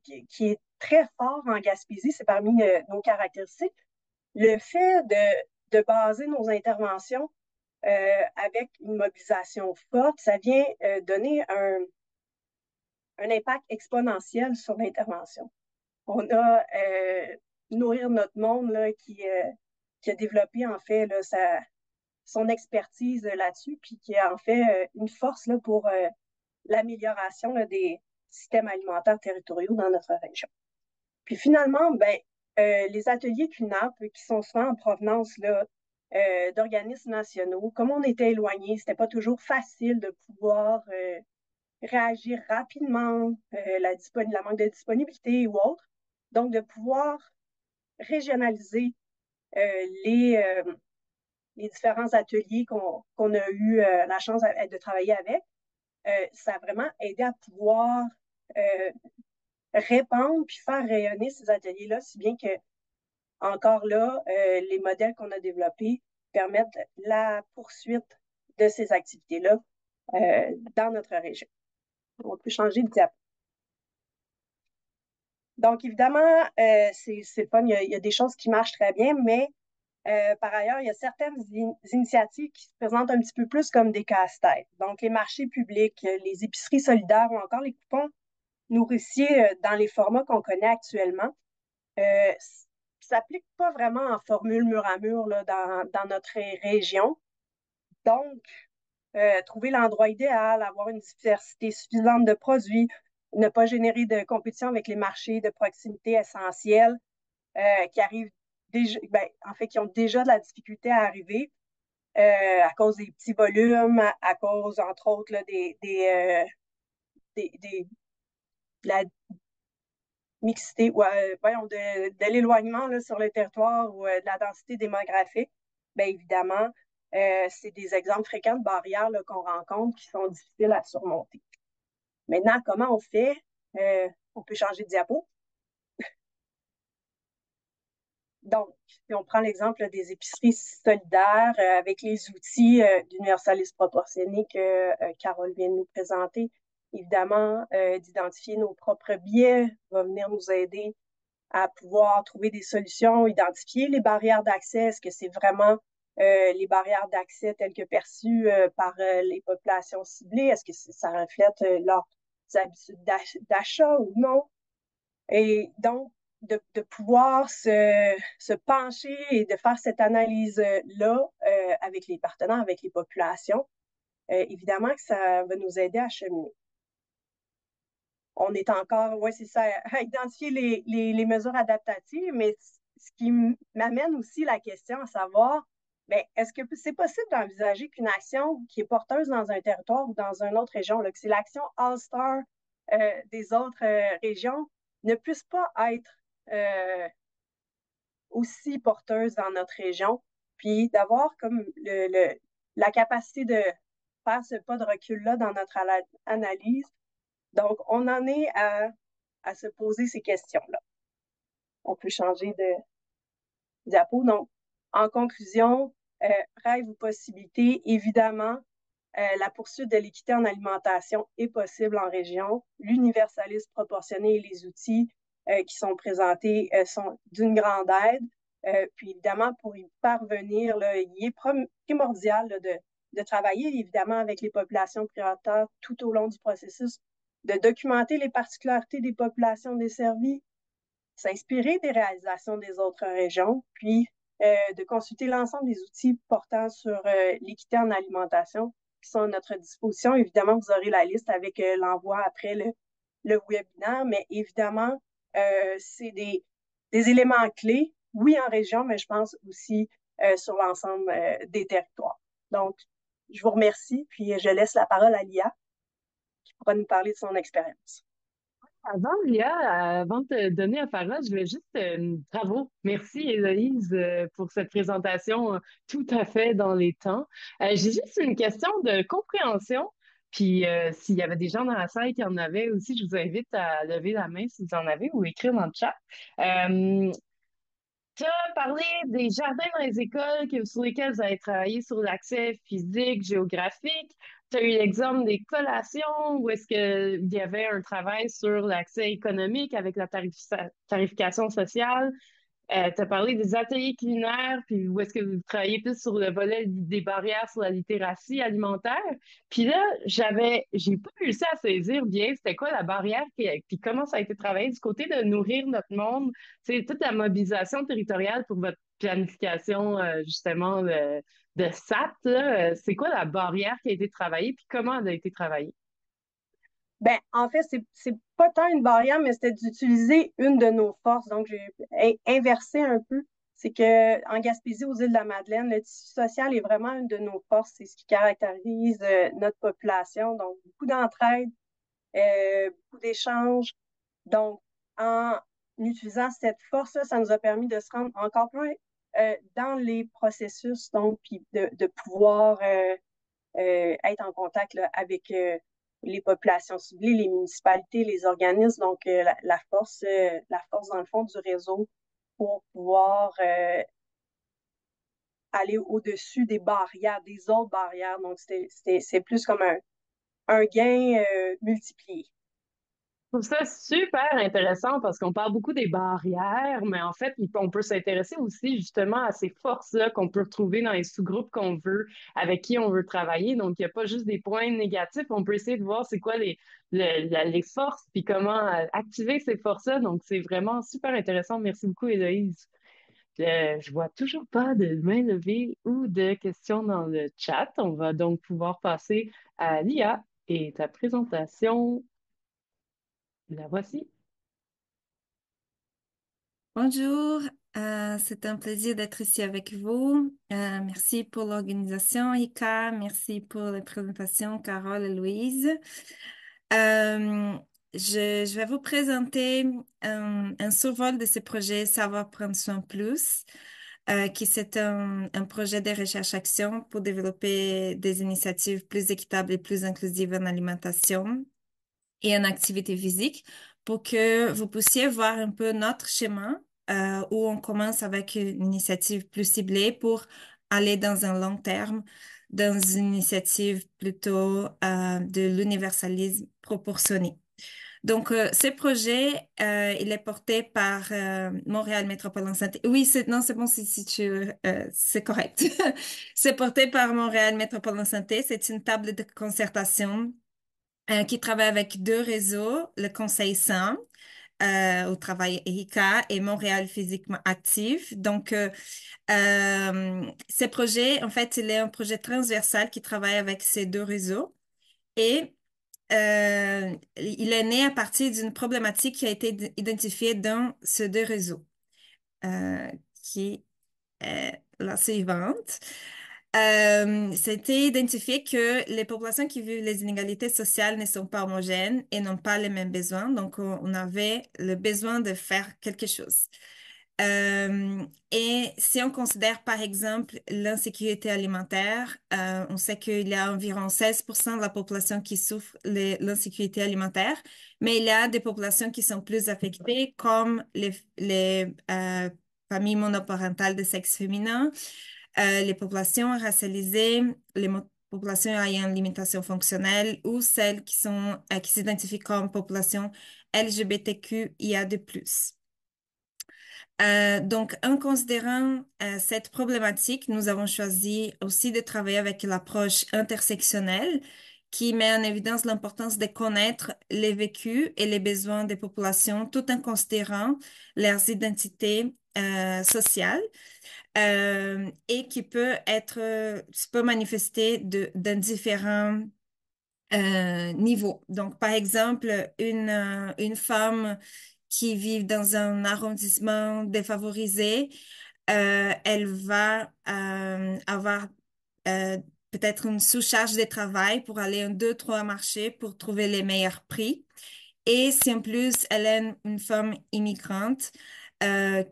qui est très fort en Gaspésie, c'est parmi nos caractéristiques, le fait de baser nos interventions avec une mobilisation forte, ça vient donner un impact exponentiel sur l'intervention. On a Nourrir notre monde là, qui a développé en fait là, son expertise là-dessus, puis qui a en fait une force là, pour l'amélioration des systèmes alimentaires territoriaux dans notre région. Puis finalement, ben, les ateliers CUNAP, qui sont souvent en provenance là, d'organismes nationaux, comme on était éloigné, c'était pas toujours facile de pouvoir réagir rapidement, la manque de disponibilité ou autre. Donc, de pouvoir régionaliser les différents ateliers qu'on a eu la chance de travailler avec, ça a vraiment aidé à pouvoir répandre puis faire rayonner ces ateliers-là, si bien que, encore là, les modèles qu'on a développés permettent la poursuite de ces activités-là dans notre région. On peut changer de diapo. Donc, évidemment, c'est le fun. Il y a des choses qui marchent très bien, mais par ailleurs, il y a certaines initiatives qui se présentent un petit peu plus comme des casse-têtes. Donc, les marchés publics, les épiceries solidaires ou encore les coupons nourriciers dans les formats qu'on connaît actuellement, s'appliquent pas vraiment en formule mur à mur là, dans notre région. Donc, trouver l'endroit idéal, avoir une diversité suffisante de produits, ne pas générer de compétition avec les marchés de proximité essentiels qui arrivent déjà, ben, en fait, qui ont déjà de la difficulté à arriver à cause des petits volumes, à cause, entre autres, là, de la mixité, voyons, de l'éloignement là, sur le territoire ou de la densité démographique. bien évidemment, c'est des exemples fréquents de barrières là, qu'on rencontre qui sont difficiles à surmonter. Maintenant, comment on fait? On peut changer de diapo. Donc, si on prend l'exemple des épiceries solidaires avec les outils d'universalisme proportionné que Carole vient de nous présenter, évidemment, d'identifier nos propres biais va venir nous aider à pouvoir trouver des solutions, identifier les barrières d'accès. Est-ce que c'est vraiment les barrières d'accès telles que perçues par les populations ciblées? Est-ce que ça reflète leurs habitudes d'achat ou non? Et donc, de pouvoir se pencher et de faire cette analyse-là avec les partenaires, avec les populations, évidemment que ça va nous aider à cheminer. On est encore, oui, c'est ça, à identifier les mesures adaptatives, mais ce qui m'amène aussi la question à savoir, bien, est-ce que c'est possible d'envisager qu'une action qui est porteuse dans un territoire ou dans une autre région, là, que c'est l'action All-Star des autres régions, ne puisse pas être aussi porteuse dans notre région, puis d'avoir comme la capacité de faire ce pas de recul-là dans notre analyse. Donc, on en est à se poser ces questions-là. On peut changer de diapo. Donc, en conclusion, rêve ou possibilité, évidemment, la poursuite de l'équité en alimentation est possible en région. L'universalisme proportionné et les outils qui sont présentés sont d'une grande aide. Puis évidemment, pour y parvenir, là, il est primordial là, de travailler évidemment avec les populations prioritaires tout au long du processus, de documenter les particularités des populations desservies, s'inspirer des réalisations des autres régions, puis de consulter l'ensemble des outils portant sur l'équité en alimentation qui sont à notre disposition. Évidemment, vous aurez la liste avec l'envoi après le webinaire, mais évidemment, c'est des éléments clés, oui, en région, mais je pense aussi sur l'ensemble des territoires. Donc, je vous remercie, puis je laisse la parole à Lia qui pourra nous parler de son expérience. Avant, Lia, avant de te donner la parole, je voulais juste bravo. Merci, Héloïse, pour cette présentation tout à fait dans les temps. J'ai juste une question de compréhension. Puis, s'il y avait des gens dans la salle qui en avaient aussi, je vous invite à lever la main si vous en avez ou écrire dans le chat. Tu as parlé des jardins dans les écoles sur lesquels vous avez travaillé sur l'accès physique, géographique. Tu as eu l'exemple des collations où est-ce qu'il y avait un travail sur l'accès économique avec la tarification sociale. Tu as parlé des ateliers culinaires, puis où est-ce que vous travaillez plus sur le volet des barrières sur la littératie alimentaire. Puis là, j'ai pas réussi à saisir bien c'était quoi la barrière, puis comment ça a été travaillé du côté de nourrir notre monde. C'est toute la mobilisation territoriale pour votre planification, justement, de SAT, là. C'est quoi la barrière qui a été travaillée, puis comment elle a été travaillée? Ben, en fait, c'est pas tant une barrière, mais c'était d'utiliser une de nos forces. Donc, j'ai inversé un peu. C'est que en Gaspésie, aux îles de la Madeleine, le tissu social est vraiment une de nos forces. C'est ce qui caractérise notre population. Donc, beaucoup d'entraide, beaucoup d'échanges. Donc, en utilisant cette force-là, ça nous a permis de se rendre encore plus dans les processus, donc, puis de pouvoir être en contact là, avec les populations ciblées, les municipalités, les organismes, donc la force, dans le fond, du réseau pour pouvoir aller au-dessus des barrières, des autres barrières. Donc, c'est plus comme un gain multiplié. Je trouve ça super intéressant parce qu'on parle beaucoup des barrières, mais en fait, on peut s'intéresser aussi justement à ces forces-là qu'on peut retrouver dans les sous-groupes qu'on veut, avec qui on veut travailler. Donc, il n'y a pas juste des points négatifs, on peut essayer de voir c'est quoi les forces, puis comment activer ces forces-là. Donc, c'est vraiment super intéressant. Merci beaucoup, Héloïse. Je vois toujours pas de main levée ou de questions dans le chat. On va donc pouvoir passer à l'IA et ta présentation. La voici. Bonjour, c'est un plaisir d'être ici avec vous. Merci pour l'organisation, Ika. Merci pour la présentation, Carole et Louise. Euh, je vais vous présenter un survol de ce projet Savoir prendre soin plus. qui c'est un projet de recherche-action pour développer des initiatives plus équitables et plus inclusives en alimentation et en activité physique pour que vous puissiez voir un peu notre schéma où on commence avec une initiative plus ciblée pour aller dans un long terme, dans une initiative plutôt de l'universalisme proportionné. Donc, ce projet, il est porté par Montréal Métropole en Santé. Oui, non, c'est bon si c'est correct. C'est porté par Montréal Métropole en Santé. C'est une table de concertation qui travaille avec deux réseaux, le Conseil sain, au travail ERICA et Montréal physiquement actif. Donc, ce projet, en fait, il est un projet transversal qui travaille avec ces deux réseaux et il est né à partir d'une problématique qui a été identifiée dans ces deux réseaux, qui est la suivante. C'était identifié que les populations qui vivent les inégalités sociales ne sont pas homogènes et n'ont pas les mêmes besoins. Donc, on avait le besoin de faire quelque chose. Et si on considère par exemple l'insécurité alimentaire, on sait qu'il y a environ 16% de la population qui souffre de l'insécurité alimentaire, mais il y a des populations qui sont plus affectées comme les familles monoparentales de sexe féminin, les populations racialisées, populations ayant une limitation fonctionnelle ou celles qui s'identifient comme population LGBTQIA+. Donc, en considérant cette problématique, nous avons choisi aussi de travailler avec l'approche intersectionnelle qui met en évidence l'importance de connaître les vécus et les besoins des populations tout en considérant leurs identités sociales et qui peut manifester d'un différents niveaux. Donc, par exemple, une femme qui vit dans un arrondissement défavorisé, elle va avoir euh, peut-être une sous-charge de travail pour aller en 2, 3 marchés pour trouver les meilleurs prix. Et si en plus elle est une femme immigrante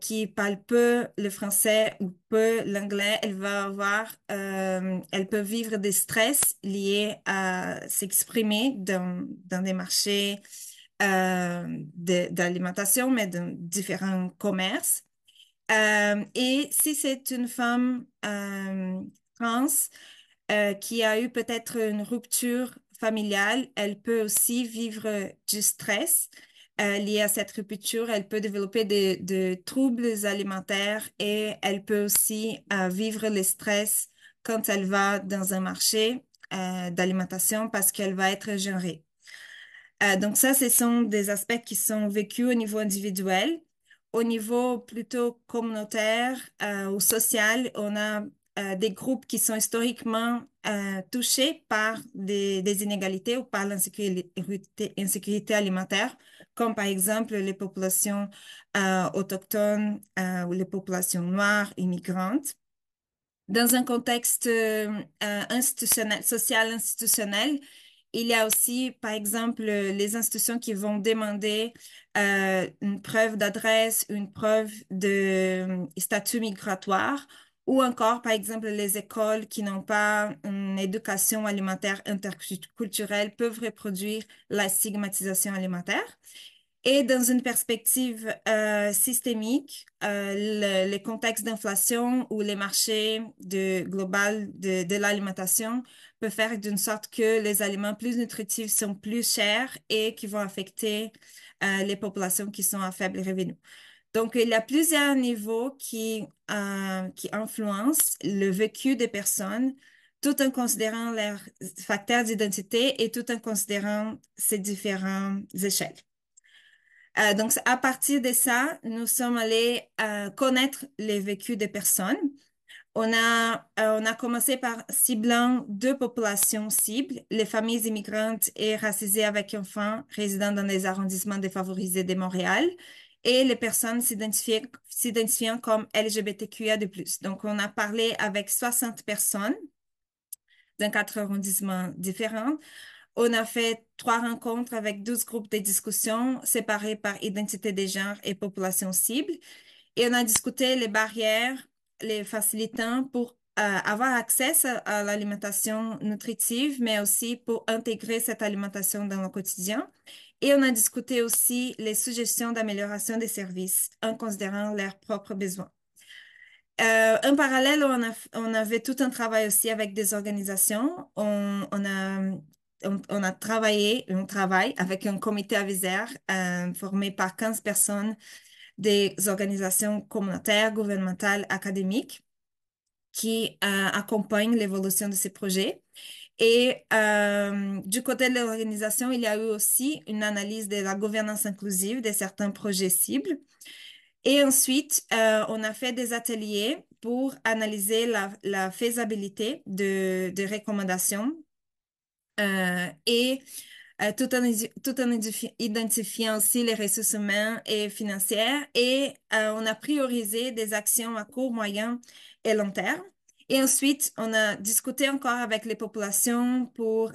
qui parle peu le français ou peu l'anglais, elle peut vivre des stress liés à s'exprimer dans des marchés d'alimentation, mais dans différents commerces. Et si c'est une femme trans qui a eu peut-être une rupture familiale, elle peut aussi vivre du stress lié à cette rupture. Elle peut développer de troubles alimentaires et elle peut aussi vivre le stress quand elle va dans un marché d'alimentation parce qu'elle va être genrée. Donc ça, ce sont des aspects qui sont vécus au niveau individuel. Au niveau plutôt communautaire ou social, on a des groupes qui sont historiquement touchés par des inégalités ou par l'insécurité alimentaire, comme par exemple les populations autochtones ou les populations noires, immigrantes. Dans un contexte institutionnel, social institutionnel, il y a aussi, par exemple, les institutions qui vont demander une preuve d'adresse, une preuve de statut migratoire, ou encore, par exemple, les écoles qui n'ont pas une éducation alimentaire interculturelle peuvent reproduire la stigmatisation alimentaire. Et dans une perspective systémique, les contextes d'inflation ou les marchés global de l'alimentation peuvent faire d'une sorte que les aliments plus nutritifs sont plus chers et qui vont affecter les populations qui sont à faible revenu. Donc, il y a plusieurs niveaux qui influencent le vécu des personnes tout en considérant leurs facteurs d'identité et tout en considérant ces différentes échelles. Donc, à partir de ça, nous sommes allés connaître les vécus des personnes. On a commencé par ciblant deux populations cibles, les familles immigrantes et racisées avec enfants résidant dans les arrondissements défavorisés de Montréal et les personnes s'identifiant comme LGBTQIA+. Donc, on a parlé avec 60 personnes dans 4 arrondissements différents. On a fait 3 rencontres avec 12 groupes de discussion séparés par identité de genre et population cible. Et on a discuté les barrières les facilitant pour avoir accès à l'alimentation nutritive, mais aussi pour intégrer cette alimentation dans le quotidien. Et on a discuté aussi les suggestions d'amélioration des services en considérant leurs propres besoins. En parallèle, on avait tout un travail aussi avec des organisations. On a travaillé, on travaille avec un comité avisaire formé par 15 personnes des organisations communautaires, gouvernementales, académiques qui accompagnent l'évolution de ces projets. Et du côté de l'organisation, il y a eu aussi une analyse de la gouvernance inclusive de certains projets cibles. Et ensuite, on a fait des ateliers pour analyser la faisabilité de recommandations et tout en identifiant aussi les ressources humaines et financières. Et on a priorisé des actions à court, moyen et long terme. Et ensuite, on a discuté encore avec les populations pour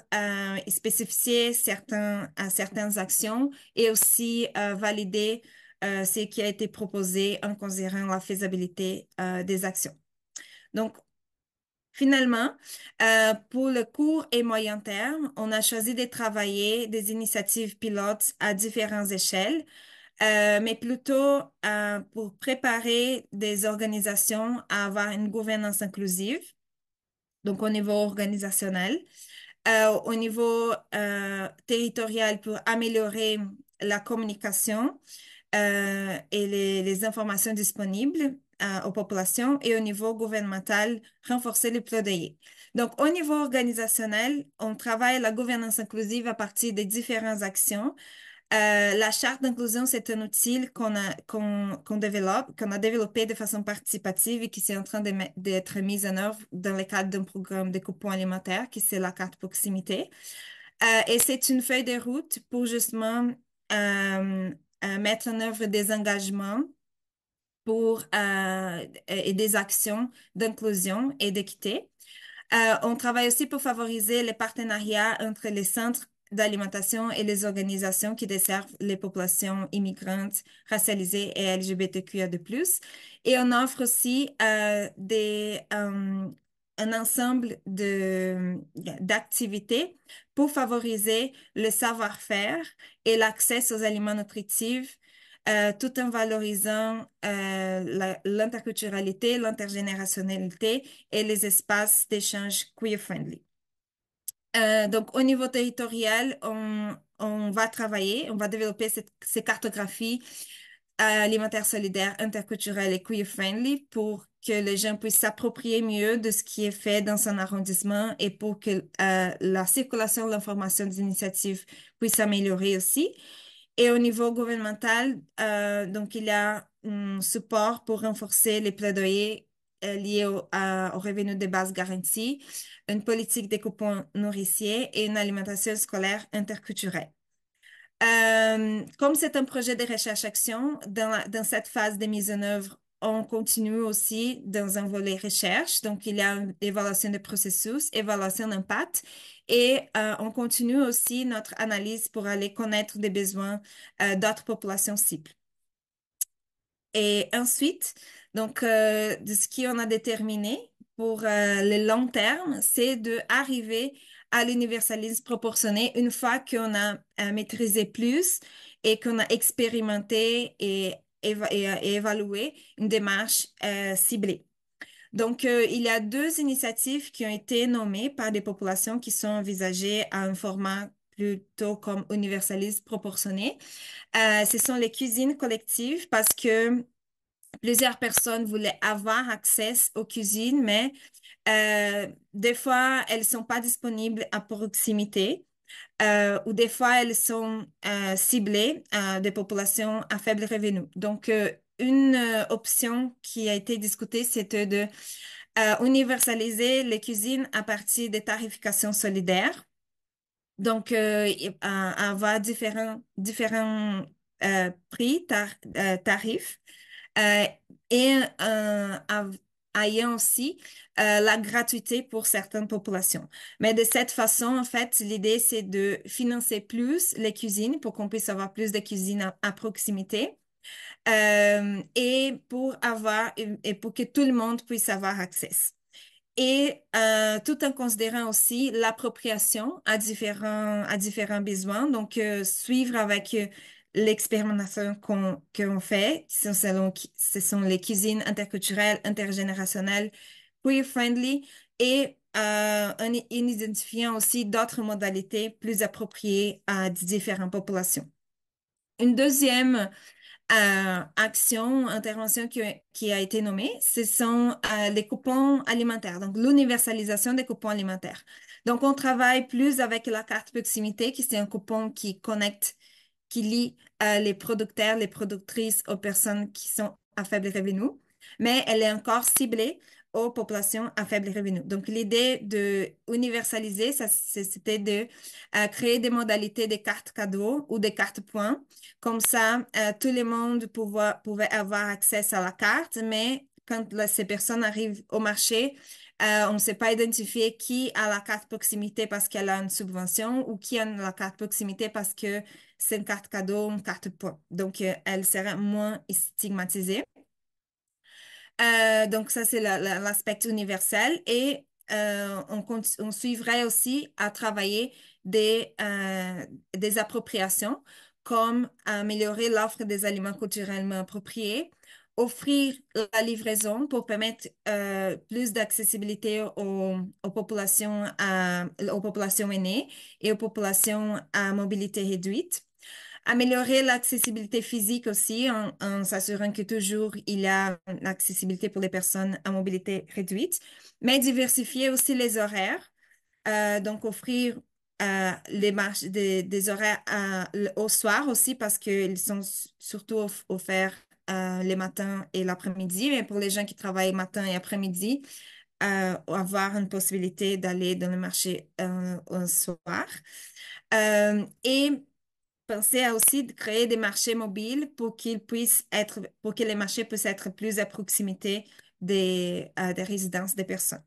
spécifier certaines actions et aussi valider ce qui a été proposé en considérant la faisabilité des actions. Donc, finalement, pour le court et moyen terme, on a choisi de travailler des initiatives pilotes à différentes échelles, mais plutôt pour préparer des organisations à avoir une gouvernance inclusive, donc au niveau organisationnel, au niveau territorial pour améliorer la communication et les informations disponibles aux populations et au niveau gouvernemental, renforcer le plaidoyer. Donc, au niveau organisationnel, on travaille la gouvernance inclusive à partir des différentes actions. La charte d'inclusion, c'est un outil qu'on développe, qu'on a développé de façon participative et qui est en train d'être mis en œuvre dans le cadre d'un programme de coupons alimentaires, qui c'est la carte proximité. Et c'est une feuille de route pour justement mettre en œuvre des engagements pour et des actions d'inclusion et d'équité. On travaille aussi pour favoriser les partenariats entre les centres d'alimentation et les organisations qui desservent les populations immigrantes, racialisées et LGBTQIA+. Et on offre aussi un ensemble d'activités pour favoriser le savoir-faire et l'accès aux aliments nutritifs tout en valorisant l'interculturalité, l'intergénérationnalité et les espaces d'échange queer-friendly. Donc, au niveau territorial, on va travailler, on va développer ces cartographies alimentaires solidaires, interculturelles et queer-friendly pour que les gens puissent s'approprier mieux de ce qui est fait dans son arrondissement et pour que la circulation de l'information des initiatives puisse s'améliorer aussi. Et au niveau gouvernemental, donc il y a un support pour renforcer les plaidoyers liés au revenu de base garantie, une politique des coupons nourriciers et une alimentation scolaire interculturelle. Comme c'est un projet de recherche-action, dans cette phase de mise en œuvre, on continue aussi dans un volet recherche. Donc, il y a une évaluation de processus, évaluation d'impact et on continue aussi notre analyse pour aller connaître des besoins d'autres populations cibles. Et ensuite, donc, de ce qu'on a déterminé pour le long terme, c'est d'arriver à l'universalisme proportionné une fois qu'on a maîtrisé plus et qu'on a expérimenté et évalué une démarche ciblée. Donc, il y a 2 initiatives qui ont été nommées par des populations qui sont envisagées à un format plutôt comme universalisme proportionné. Ce sont les cuisines collectives parce que plusieurs personnes voulaient avoir accès aux cuisines, mais des fois, elles sont pas disponibles à proximité ou des fois, elles sont ciblées des populations à faible revenu. Donc, une option qui a été discutée, c'était de universaliser les cuisines à partir des tarifications solidaires. Donc, avoir différents prix, tarifs. Et ayant aussi la gratuité pour certaines populations. Mais de cette façon, en fait, l'idée, c'est de financer plus les cuisines pour qu'on puisse avoir plus de cuisines à proximité et et pour que tout le monde puisse avoir accès. Et tout en considérant aussi l'appropriation à différents besoins. Donc, suivre avec l'expérimentation qu'on fait. Ce sont les cuisines interculturelles, intergénérationnelles, queer-friendly et en identifiant aussi d'autres modalités plus appropriées à différentes populations. Une deuxième intervention qui a été nommée, ce sont les coupons alimentaires, donc l'universalisation des coupons alimentaires. Donc, on travaille plus avec la carte proximité, qui c'est un coupon qui connecte, qui lie les producteurs, les productrices aux personnes qui sont à faible revenu, mais elle est encore ciblée aux populations à faible revenu. Donc, l'idée de universaliser, c'était de créer des modalités de cartes cadeaux ou des cartes points. Comme ça, tout le monde pouvait avoir accès à la carte, mais quand ces personnes arrivent au marché, on ne sait pas identifier qui a la carte proximité parce qu'elle a une subvention ou qui a la carte proximité parce que c'est une carte cadeau, une carte point. Donc, elle serait moins stigmatisée. Donc, ça, c'est l'aspect universel. Et on suivrait aussi à travailler des appropriations, comme améliorer l'offre des aliments culturellement appropriés, offrir la livraison pour permettre plus d'accessibilité aux populations aînées et aux populations à mobilité réduite. Améliorer l'accessibilité physique aussi en s'assurant que toujours il y a une accessibilité pour les personnes à mobilité réduite, mais diversifier aussi les horaires, donc offrir des horaires au soir aussi parce qu'ils sont surtout offerts les matins et l'après-midi, mais pour les gens qui travaillent matin et après-midi, avoir une possibilité d'aller dans le marché au soir. Et penser à aussi de créer des marchés mobiles pour que les marchés puissent être plus à proximité des résidences des personnes.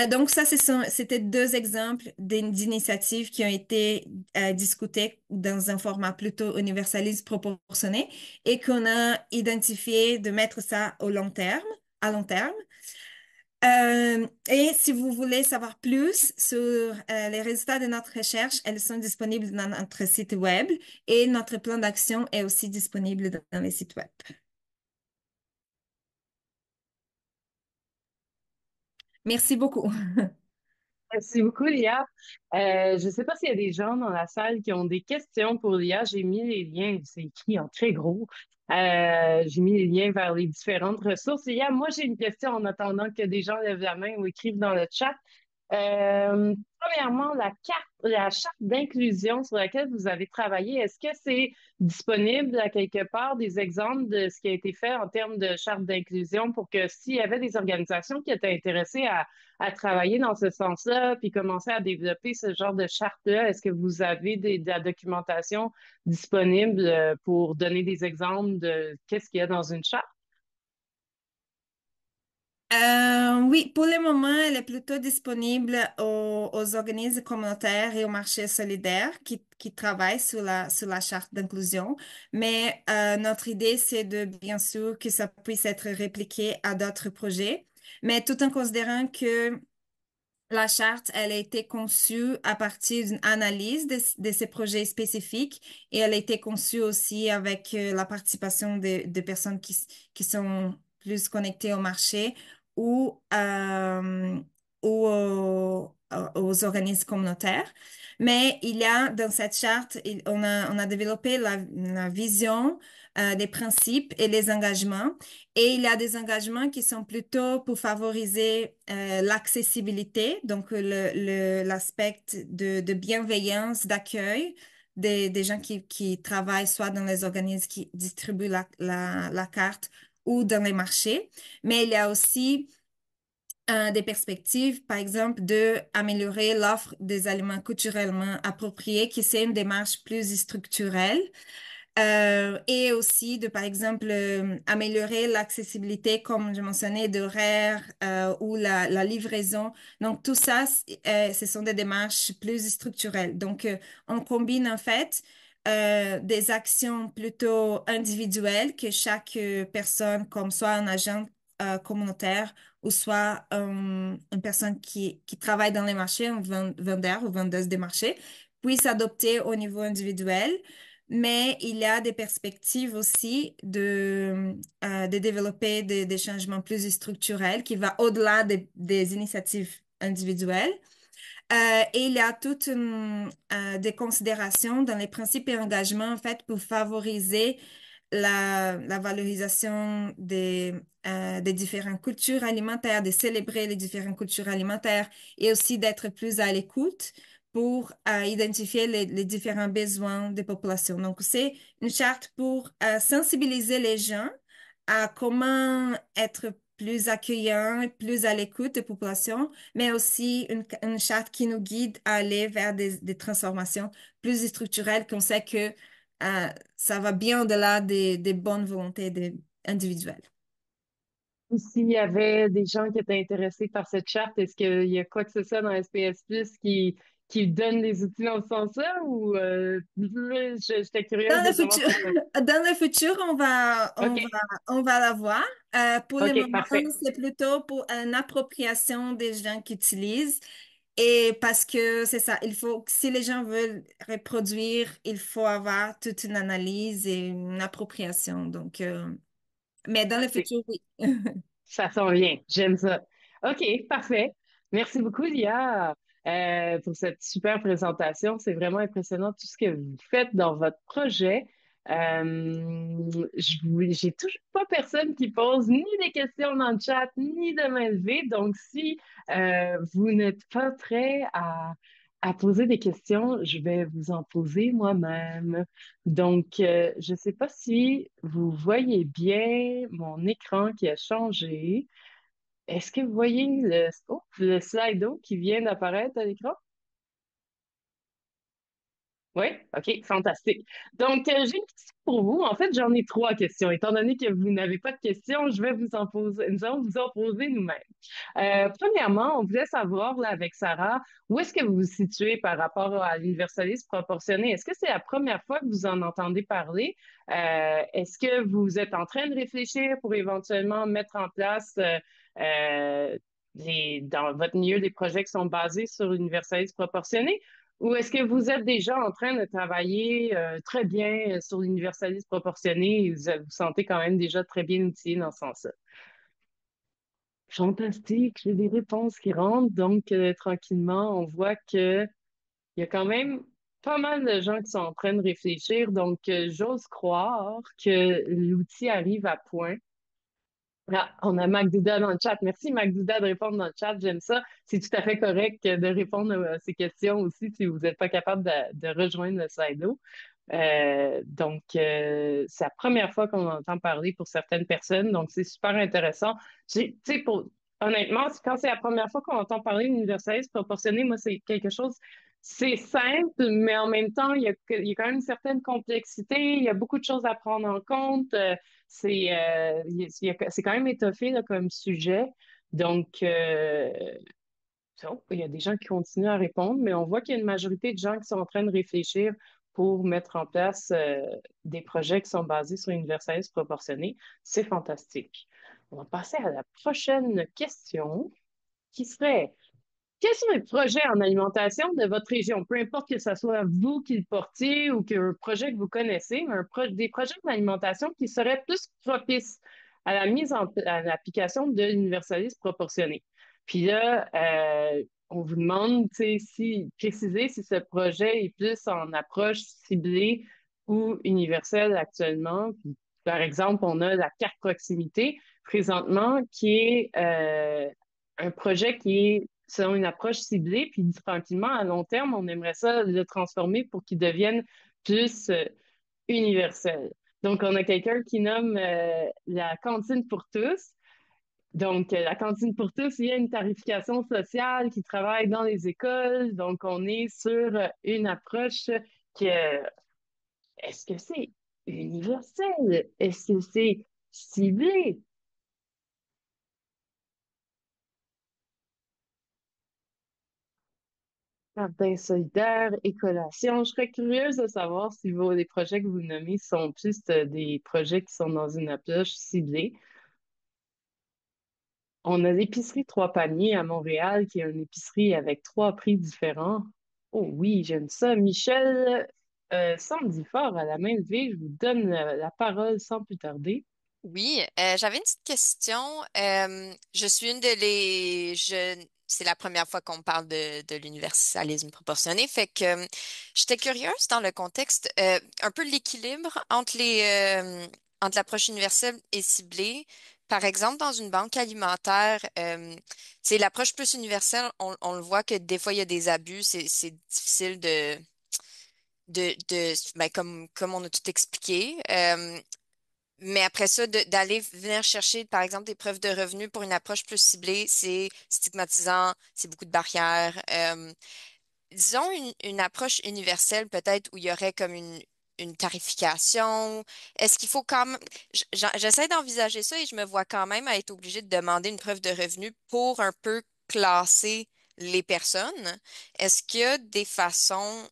Donc ça, c'était deux exemples d'initiatives qui ont été discutées dans un format plutôt universaliste proportionné et qu'on a identifié de mettre ça à long terme. Et si vous voulez savoir plus sur les résultats de notre recherche, elles sont disponibles dans notre site web et notre plan d'action est aussi disponible dans les sites web. Merci beaucoup. Merci beaucoup, Lia. Je ne sais pas s'il y a des gens dans la salle qui ont des questions pour Lia. J'ai mis les liens, c'est écrit en très gros. J'ai mis les liens vers les différentes ressources. Lia, moi, j'ai une question en attendant que des gens lèvent la main ou écrivent dans le chat. Premièrement, la charte d'inclusion sur laquelle vous avez travaillé, est-ce que c'est disponible à quelque part des exemples de ce qui a été fait en termes de charte d'inclusion pour que s'il y avait des organisations qui étaient intéressées à travailler dans ce sens-là, puis commencer à développer ce genre de charte-là, est-ce que vous avez de la documentation disponible pour donner des exemples de qu'est-ce qu'il y a dans une charte? Oui, pour le moment, elle est plutôt disponible aux organismes communautaires et au marché solidaire qui travaillent sur la charte d'inclusion. Mais notre idée, c'est de, bien sûr, que ça puisse être répliqué à d'autres projets, mais tout en considérant que la charte, elle a été conçue à partir d'une analyse de ces projets spécifiques et elle a été conçue aussi avec la participation de personnes qui sont plus connectées au marché ou, aux organismes communautaires. Mais il y a dans cette charte, on a développé la vision, des principes et les engagements. Et il y a des engagements qui sont plutôt pour favoriser l'accessibilité, donc l'aspect de bienveillance, d'accueil des gens qui travaillent soit dans les organismes qui distribuent la carte ou dans les marchés. Mais il y a aussi des perspectives, par exemple, de améliorer l'offre des aliments culturellement appropriés, qui c'est une démarche plus structurelle. Et aussi de, par exemple, améliorer l'accessibilité, comme je mentionnais, d'horaires ou la livraison. Donc, tout ça, ce sont des démarches plus structurelles. Donc, on combine en fait des actions plutôt individuelles que chaque personne, comme soit un agent communautaire ou soit une personne qui travaille dans les marchés, un vendeur ou vendeuse des marchés, puisse adopter au niveau individuel. Mais il y a des perspectives aussi de développer des changements plus structurels qui va au-delà des initiatives individuelles. Et il y a toutes des considérations dans les principes et engagements en fait pour favoriser la valorisation des différentes cultures alimentaires, de célébrer les différentes cultures alimentaires et aussi d'être plus à l'écoute pour identifier les différents besoins des populations. Donc, c'est une charte pour sensibiliser les gens à comment être plus accueillants, plus à l'écoute des populations, mais aussi une charte qui nous guide à aller vers des transformations plus structurelles qu'on sait que ça va bien au-delà des bonnes volontés individuelles. S'il y avait des gens qui étaient intéressés par cette charte, est-ce qu'il y a quoi que ce soit dans SPS Plus qui donne des outils dans ce sens-là ou j'étais curieuse Dans de le savoir futur, si ça... dans le futur, OK, on va la voir. Pour le OK, moment, parfait. c'est plutôt pour une appropriation des gens qui utilisent. Et parce que c'est ça, il faut, si les gens veulent reproduire, il faut avoir toute une analyse et une appropriation. Donc, mais dans le Fantastique. futur, oui. Ça s'en vient. J'aime ça. OK, parfait. Merci beaucoup, Lia, pour cette super présentation. C'est vraiment impressionnant tout ce que vous faites dans votre projet. J'ai toujours pas personne qui pose ni des questions dans le chat, ni de main levée. Donc, si vous n'êtes pas prêt à poser des questions, je vais vous en poser moi-même. Donc, je ne sais pas si vous voyez bien mon écran qui a changé. Est-ce que vous voyez le Slido qui vient d'apparaître à l'écran? Oui? OK, fantastique. Donc, j'ai une question pour vous. En fait, j'en ai trois questions. Étant donné que vous n'avez pas de questions, je vais vous en poser, nous allons vous en poser nous-mêmes. Premièrement, on voulait savoir, là, avec Sarah, où est-ce que vous vous situez par rapport à l'universalisme proportionné? Est-ce que c'est la première fois que vous en entendez parler? Est-ce que vous êtes en train de réfléchir pour éventuellement mettre en place dans votre milieu des projets qui sont basés sur l'universalisme proportionné? Ou est-ce que vous êtes déjà en train de travailler très bien sur l'universalisme proportionné et vous sentez quand même déjà très bien outillé dans ce sens-là? Fantastique, j'ai des réponses qui rentrent, donc tranquillement, on voit que il y a quand même pas mal de gens qui sont en train de réfléchir, donc j'ose croire que l'outil arrive à point. Ah, on a Magdouda dans le chat. Merci Magdouda de répondre dans le chat, j'aime ça. C'est tout à fait correct de répondre à ces questions aussi si vous n'êtes pas capable de rejoindre le Slido. Donc, c'est la première fois qu'on entend parler pour certaines personnes, donc c'est super intéressant. Tu sais, honnêtement, quand c'est la première fois qu'on entend parler d'universalisme proportionné, moi, c'est quelque chose, c'est simple, mais en même temps, il y a quand même une certaine complexité, il y a beaucoup de choses à prendre en compte. C'est quand même étoffé là, comme sujet. Donc, il y a des gens qui continuent à répondre, mais on voit qu'il y a une majorité de gens qui sont en train de réfléchir pour mettre en place des projets qui sont basés sur l'universalisme proportionné. C'est fantastique. On va passer à la prochaine question, qui serait, quels sont les projets en alimentation de votre région? Peu importe que ce soit vous qui le portiez ou qu'un projet que vous connaissez, mais des projets en alimentation qui seraient plus propices à la à l'application de l'universalisme proportionné. Puis là, on vous demande, tu sais, préciser si ce projet est plus en approche ciblée ou universelle actuellement. Puis, par exemple, on a la carte proximité présentement qui est un projet qui est selon une approche ciblée, puis tranquillement, à long terme, on aimerait ça le transformer pour qu'il devienne plus universel. Donc, on a quelqu'un qui nomme la cantine pour tous. Donc, la cantine pour tous, il y a une tarification sociale qui travaille dans les écoles. Donc, on est sur une approche que, est-ce que c'est universel? Est-ce que c'est ciblé? Jardin solidaire, écolation. Je serais curieuse de savoir si les projets que vous nommez sont plus des projets qui sont dans une approche ciblée. On a l'épicerie Trois Paniers à Montréal, qui est une épicerie avec trois prix différents. Oh oui, j'aime ça. Michel, Sandifort à la main levée, je vous donne la parole sans plus tarder. Oui, j'avais une petite question. Je suis une de les jeunes. C'est la première fois qu'on parle de l'universalisme proportionné. Fait que j'étais curieuse dans le contexte, un peu l'équilibre entre l'approche universelle et ciblée. Par exemple, dans une banque alimentaire, c'est l'approche plus universelle. On le voit que des fois, il y a des abus. C'est difficile ben, comme on a tout expliqué. Mais après ça, d'aller venir chercher, par exemple, des preuves de revenus pour une approche plus ciblée, c'est stigmatisant, c'est beaucoup de barrières. Disons une approche universelle, peut-être, où il y aurait comme une tarification. Est-ce qu'il faut quand même... J'essaie d'envisager ça et je me vois quand même à être obligée de demander une preuve de revenus pour un peu classer les personnes. Est-ce qu'il y a des façons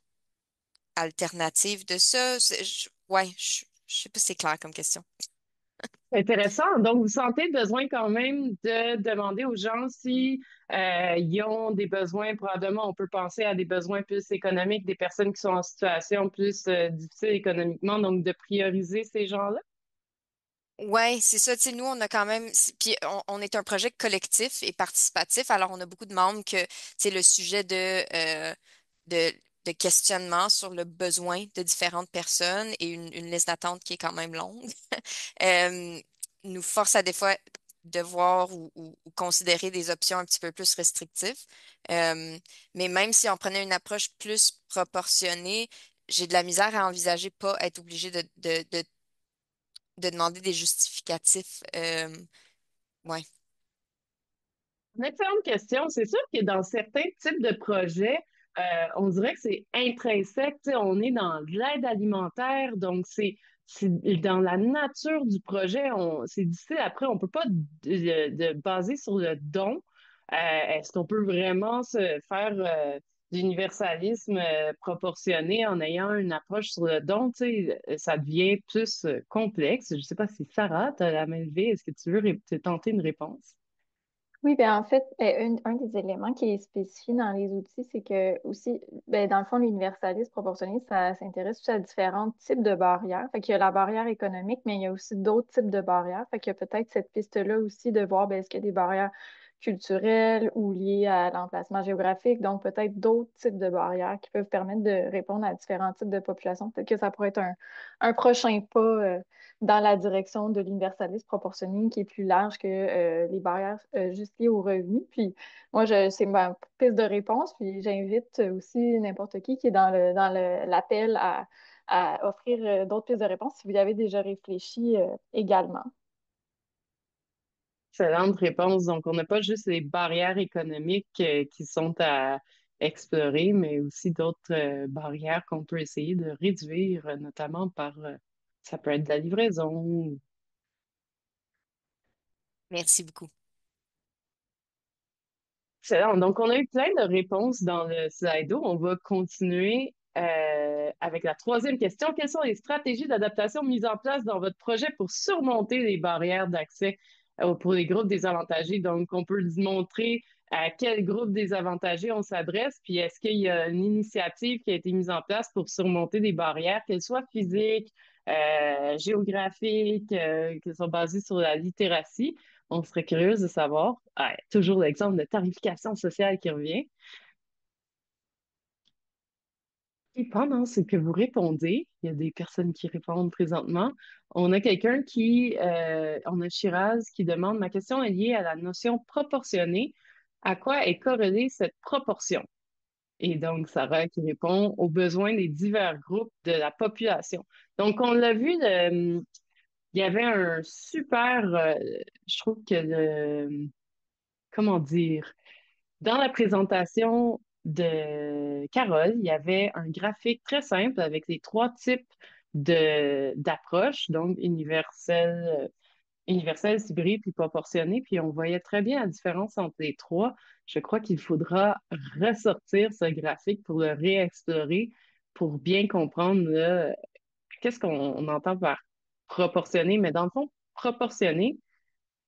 alternatives de ça? Ouais, je sais pas si c'est clair comme question. Intéressant. Donc, vous sentez le besoin quand même de demander aux gens si ils ont des besoins. Probablement, on peut penser à des besoins plus économiques, des personnes qui sont en situation plus difficile économiquement, donc de prioriser ces gens-là. Ouais, c'est ça. Tu sais, nous, on a quand même, puis on est un projet collectif et participatif. Alors, on a beaucoup de membres que, c'est le sujet de, de questionnement sur le besoin de différentes personnes et une liste d'attente qui est quand même longue, euh, nous force à des fois de voir ou considérer des options un petit peu plus restrictives. Euh, mais même si on prenait une approche plus proportionnée, j'ai de la misère à envisager pas être obligé de demander des justificatifs. Ouais. Une excellente question. C'est sûr que dans certains types de projets, on dirait que c'est intrinsèque. Tu sais, on est dans de l'aide alimentaire, donc c'est dans la nature du projet. C'est difficile. Après, on peut pas de baser sur le don. Est-ce qu'on peut vraiment se faire l'universalisme proportionné en ayant une approche sur le don? Tu sais, ça devient plus complexe. Je sais pas si Sarah, tu as la main levée. Est-ce que tu veux tenter une réponse? Oui, ben en fait, un des éléments qui est spécifié dans les outils, c'est que aussi, ben, dans le fond, l'universalisme proportionné, ça s'intéresse aussi à différents types de barrières. Fait qu'il y a la barrière économique, mais il y a aussi d'autres types de barrières. Fait qu'il y a peut-être cette piste-là aussi de voir, ben, est-ce qu'il y a des barrières culturelles ou liées à l'emplacement géographique. Donc, peut-être d'autres types de barrières qui peuvent permettre de répondre à différents types de populations. Peut-être que ça pourrait être un prochain pas, dans la direction de l'universalisme proportionné qui est plus large que les barrières juste liées aux revenus. Puis moi, c'est ma piste de réponse. Puis j'invite aussi n'importe qui est l'appel à offrir d'autres pistes de réponse si vous y avez déjà réfléchi également. Excellente réponse. Donc, on n'a pas juste les barrières économiques qui sont à explorer, mais aussi d'autres barrières qu'on peut essayer de réduire, notamment par, ça peut être de la livraison. Merci beaucoup. Excellent. Donc, on a eu plein de réponses dans le slido. On va continuer avec la troisième question. Quelles sont les stratégies d'adaptation mises en place dans votre projet pour surmonter les barrières d'accès pour les groupes désavantagés? Donc, on peut montrer à quel groupe désavantagé on s'adresse, puis est-ce qu'il y a une initiative qui a été mise en place pour surmonter des barrières, qu'elles soient physiques, géographiques, qu'elles soient basées sur la littératie. On serait curieuse de savoir. Ouais, toujours l'exemple de tarification sociale qui revient. Et pendant ce que vous répondez, il y a des personnes qui répondent présentement. On a quelqu'un on a Shiraz qui demande, ma question est liée à la notion proportionnée. À quoi est corrélée cette proportion? Et donc, Sarah qui répond aux besoins des divers groupes de la population. Donc, on l'a vu, il y avait un super, je trouve que comment dire, dans la présentation de Carole, il y avait un graphique très simple avec les trois types d'approches, donc universelle, universel, hybride puis proportionné, puis on voyait très bien la différence entre les trois. Je crois qu'il faudra ressortir ce graphique pour le réexplorer, pour bien comprendre là, qu'est-ce qu'on entend par proportionné, mais dans le fond, proportionné.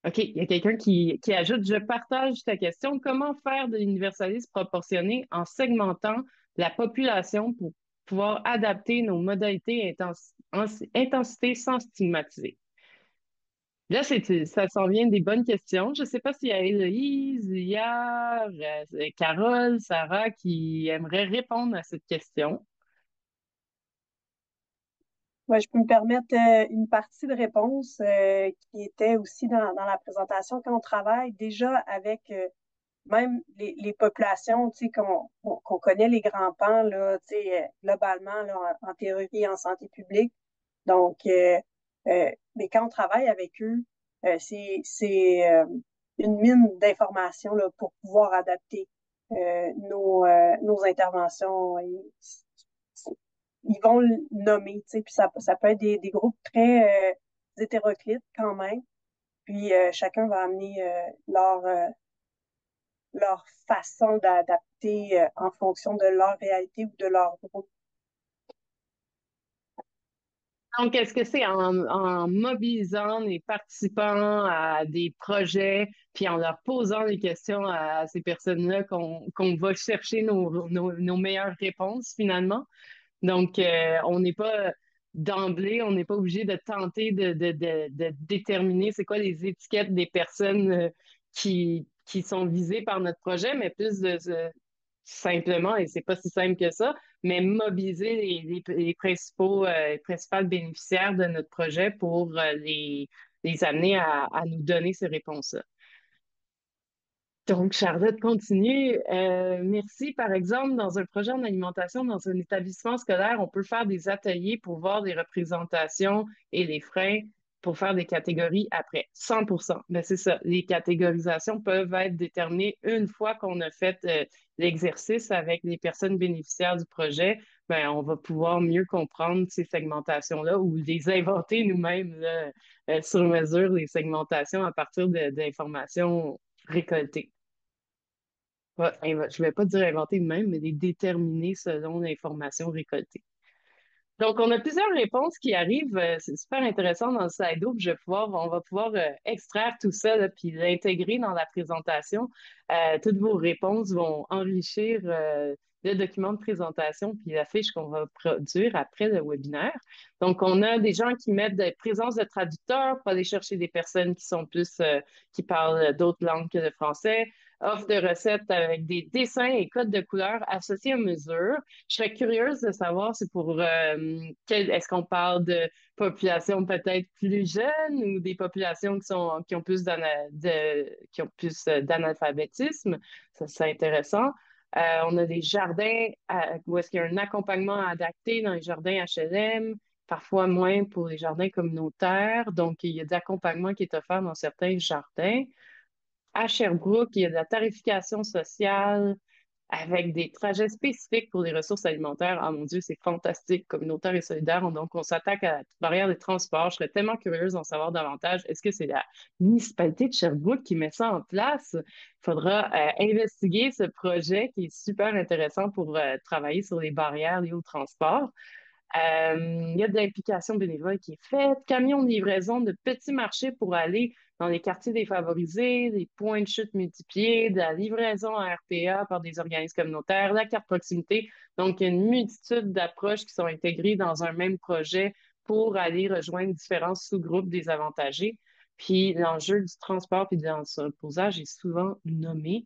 OK, il y a quelqu'un qui ajoute, je partage ta question. Comment faire de l'universalisme proportionné en segmentant la population pour pouvoir adapter nos modalités et intensité sans stigmatiser? Là, ça s'en vient des bonnes questions. Je ne sais pas s'il y a Héloïse, Liard, Carole, Sarah qui aimeraient répondre à cette question. Ouais, je peux me permettre une partie de réponse qui était aussi dans la présentation. Quand on travaille déjà avec même les populations, tu sais, qu'on connaît les grands pans, là, tu sais, globalement, là, en théorie et en santé publique. Donc, mais quand on travaille avec eux, c'est une mine d'informations là, pour pouvoir adapter nos interventions. Ils vont le nommer, tu sais, puis ça peut être des groupes très hétéroclites quand même. Puis chacun va amener leur façon d'adapter en fonction de leur réalité ou de leur groupe. Donc, est-ce que c'est en mobilisant les participants à des projets, puis en leur posant des questions à ces personnes-là qu'on va chercher nos meilleures réponses finalement? Donc, on n'est pas d'emblée, on n'est pas obligé de tenter de déterminer c'est quoi les étiquettes des personnes qui sont visées par notre projet, mais plus simplement, et c'est pas si simple que ça, mais mobiliser les les principales bénéficiaires de notre projet pour les amener à nous donner ces réponses-là. Donc, Charlotte continue. Merci. Par exemple, dans un projet en alimentation, dans un établissement scolaire, on peut faire des ateliers pour voir des représentations et les freins pour faire des catégories après. 100%. Mais c'est ça. Les catégorisations peuvent être déterminées une fois qu'on a fait l'exercice avec les personnes bénéficiaires du projet. Ben, on va pouvoir mieux comprendre ces segmentations-là ou les inventer nous-mêmes là, sur mesure, les segmentations à partir d'informations récoltées. Ouais, je vais pas dire inventer de même, mais les déterminer selon l'information récoltée. Donc, on a plusieurs réponses qui arrivent. C'est super intéressant dans le Slido. Puis on va pouvoir extraire tout ça, là, puis l'intégrer dans la présentation. Toutes vos réponses vont enrichir le document de présentation puis la fiche qu'on va produire après le webinaire. Donc, on a des gens qui mettent des présences de traducteurs pour aller chercher des personnes qui sont plus, qui parlent d'autres langues que le français. Offre de recettes avec des dessins et codes de couleurs associés aux mesures. Je serais curieuse de savoir si est-ce qu'on parle de populations peut-être plus jeunes ou des populations qui ont plus d'analphabétisme. Ça, c'est intéressant. On a des jardins où est-ce qu'il y a un accompagnement adapté dans les jardins HLM, parfois moins pour les jardins communautaires. Donc, il y a des accompagnements qui est offert dans certains jardins. À Sherbrooke, il y a de la tarification sociale avec des trajets spécifiques pour les ressources alimentaires. Ah mon Dieu, c'est fantastique, communautaire et solidaire. Donc, on s'attaque à la barrière des transports. Je serais tellement curieuse d'en savoir davantage. Est-ce que c'est la municipalité de Sherbrooke qui met ça en place? Il faudra investiguer ce projet qui est super intéressant pour travailler sur les barrières liées au transport. Il y a de l'implication bénévole qui est faite, camions de livraison de petits marchés pour aller dans les quartiers défavorisés, des points de chute multipliés, de la livraison à RPA par des organismes communautaires, la carte proximité. Donc, il y a une multitude d'approches qui sont intégrées dans un même projet pour aller rejoindre différents sous-groupes désavantagés. Puis l'enjeu du transport et de l'entreposage est souvent nommé.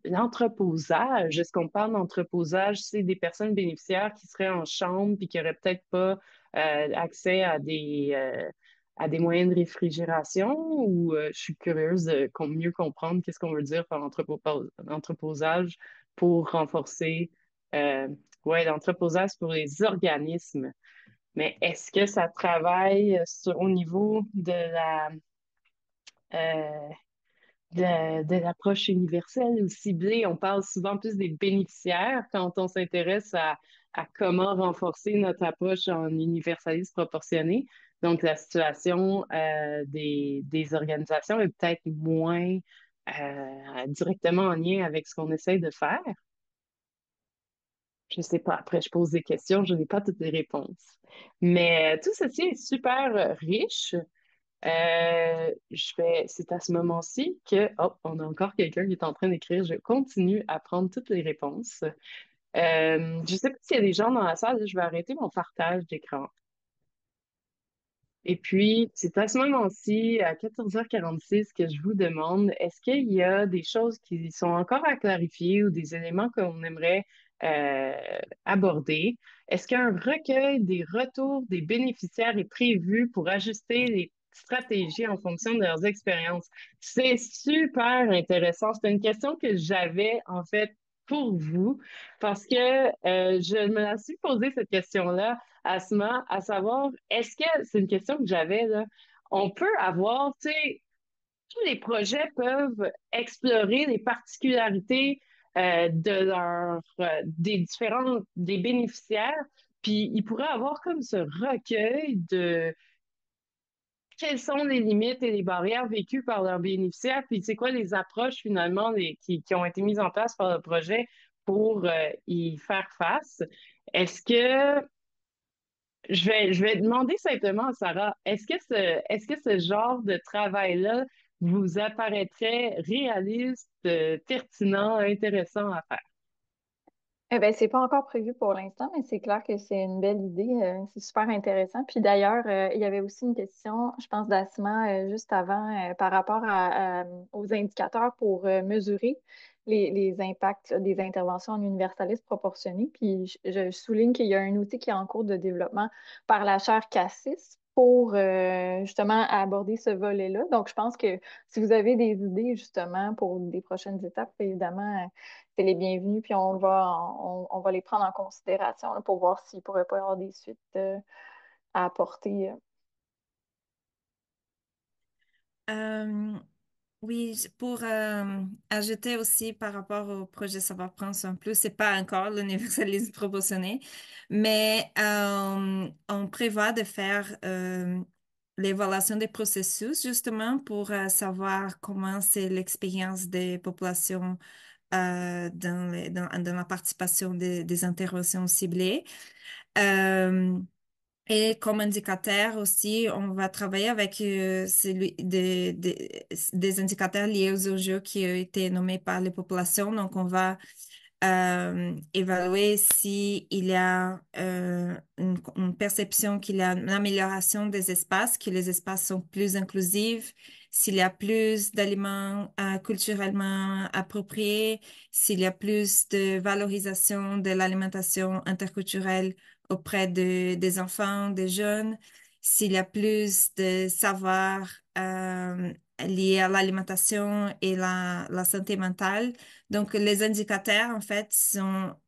L'entreposage, est-ce qu'on parle d'entreposage? C'est des personnes bénéficiaires qui seraient en chambre puis qui n'auraient peut-être pas accès à des moyens de réfrigération ou je suis curieuse de mieux comprendre qu'est-ce qu'on veut dire par entreposage pour renforcer ouais, l'entreposage pour les organismes. Mais est-ce que ça travaille au niveau euh, de l'approche universelle ou ciblée? On parle souvent plus des bénéficiaires quand on s'intéresse à comment renforcer notre approche en universalisme proportionné. Donc, la situation des organisations est peut-être moins directement en lien avec ce qu'on essaye de faire. Je sais pas. Après, je pose des questions, je n'ai pas toutes les réponses. Mais tout ceci est super riche. C'est à ce moment-ci que, oh, on a encore quelqu'un qui est en train d'écrire. Je continue à prendre toutes les réponses. Je sais pas s'il y a des gens dans la salle. Je vais arrêter mon partage d'écran. Et puis, c'est à ce moment-ci, à 14h46, que je vous demande, est-ce qu'il y a des choses qui sont encore à clarifier ou des éléments qu'on aimerait euh, aborder? Est-ce qu'un recueil des retours des bénéficiaires est prévu pour ajuster les stratégies en fonction de leurs expériences? C'est super intéressant. C'est une question que j'avais, en fait, pour vous, parce que je me la suis posée, cette question-là Asma, à savoir, est-ce que, c'est une question que j'avais, là, on peut avoir, tu sais, tous les projets peuvent explorer les particularités des des bénéficiaires, puis ils pourraient avoir comme ce recueil de quelles sont les limites et les barrières vécues par leurs bénéficiaires, puis c'est quoi les approches finalement qui ont été mises en place par le projet pour y faire face. Est-ce que je vais demander simplement à Sarah, est-ce que ce genre de travail-là vous apparaîtrait réaliste, pertinent, intéressant à faire? Eh ben, c'est pas encore prévu pour l'instant, mais c'est clair que c'est une belle idée. C'est super intéressant. Puis d'ailleurs, il y avait aussi une question, je pense, d'Asma juste avant par rapport aux indicateurs pour mesurer les impacts des interventions en universalisme proportionné. Puis je souligne qu'il y a un outil qui est en cours de développement par la chaire Cassis pour justement aborder ce volet-là. Donc, je pense que si vous avez des idées justement pour des prochaines étapes, évidemment, c'est les bienvenus, puis on va les prendre en considération là, pour voir s'il ne pourrait pas y avoir des suites à apporter. Euh, oui, pour ajouter aussi par rapport au projet Savoir prendre soin plus, c'est pas encore l'universalisme proportionné, mais on prévoit de faire l'évaluation des processus justement pour savoir comment c'est l'expérience des populations dans la participation des interventions ciblées. Euh, et comme indicateur aussi, on va travailler avec des indicateurs liés aux enjeux qui ont été nommés par les populations. Donc, on va évaluer si il y a une perception qu'il y a une amélioration des espaces, que les espaces sont plus inclusifs, s'il y a plus d'aliments culturellement appropriés, s'il y a plus de valorisation de l'alimentation interculturelle auprès des enfants, des jeunes, s'il y a plus de savoir liés à l'alimentation et la santé mentale. Donc, les indicateurs, en fait,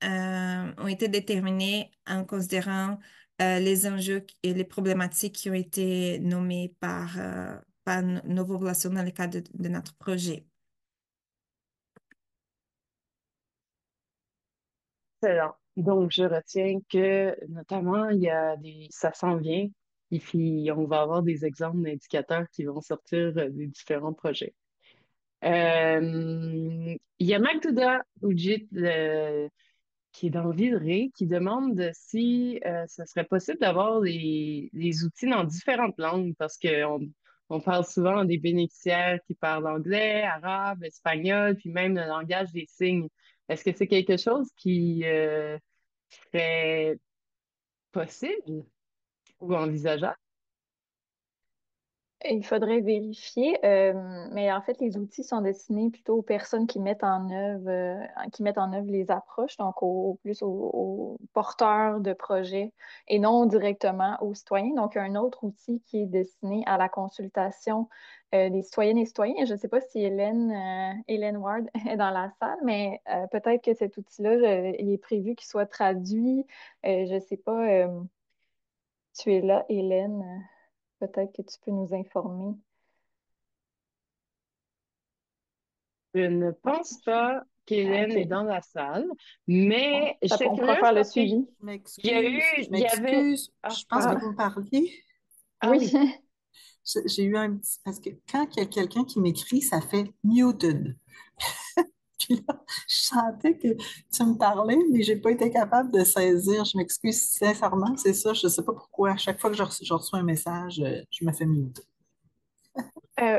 ont été déterminés en considérant les enjeux et les problématiques qui ont été nommées par nos populations dans le cadre de notre projet. Excellent. Donc, je retiens que, notamment, ça s'en vient, et puis on va avoir des exemples d'indicateurs qui vont sortir des différents projets. Il y a Magdouda Oujit, qui est dans Villeray, qui demande si ce serait possible d'avoir les outils dans différentes langues, parce on parle souvent des bénéficiaires qui parlent anglais, arabe, espagnol, puis même le langage des signes. Est-ce que c'est quelque chose qui serait possible ou envisageable? Il faudrait vérifier, mais en fait, les outils sont destinés plutôt aux personnes qui mettent en œuvre les approches, donc plus aux porteurs de projets et non directement aux citoyens. Donc, il y a un autre outil qui est destiné à la consultation des citoyennes et citoyens. Je ne sais pas si Hélène Ward est dans la salle, mais peut-être que cet outil-là, il est prévu qu'il soit traduit. Je ne sais pas, tu es là, Hélène. Peut-être que tu peux nous informer. Je ne pense pas qu'Hélène est OK. dans la salle, Bon, mais on j'étais pourra curieuse faire le parce qu'il suivi. y a Je il y avait, m'excuse. ah, Je pense que pardon. Ah, vous me parliez. Ah Oui. oui. J'ai eu un petit... Parce que quand il y a quelqu'un qui m'écrit, ça fait muted. Puis là, je sentais que tu me parlais, mais j'ai pas été capable de saisir. Je m'excuse sincèrement, c'est ça. Je sais pas pourquoi. À chaque fois que je reçois un message, je me fais muter.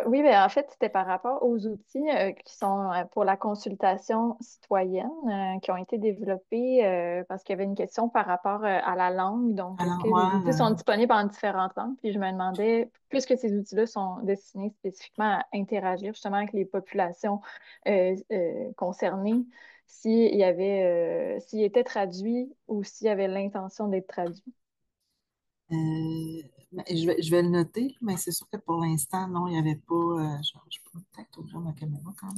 Oui, ben, en fait, c'était par rapport aux outils qui sont pour la consultation citoyenne qui ont été développés parce qu'il y avait une question par rapport à la langue. Donc, est-ce Alors, que les outils ouais, sont disponibles en différentes langues? Puis je me demandais, puisque ces outils-là sont destinés spécifiquement à interagir justement avec les populations concernées, s'ils étaient traduits ou s'il y avait l'intention d'être traduits. ben, je vais le noter, mais c'est sûr que pour l'instant, non, il n'y avait pas. Je peux peut-être ouvrir ma caméra quand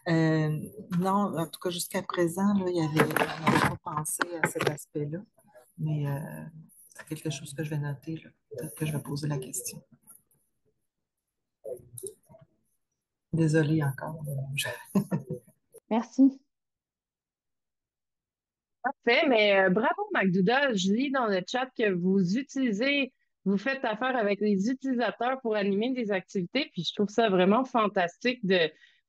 même. Non, en tout cas, jusqu'à présent, là, on n'avait pas pensé à cet aspect-là. Mais c'est quelque chose que je vais noter, là. Peut-être que je vais poser la question. Désolée encore. Merci. Parfait, mais bravo, McDoudall. Je lis dans le chat que vous faites affaire avec les utilisateurs pour animer des activités, puis je trouve ça vraiment fantastique de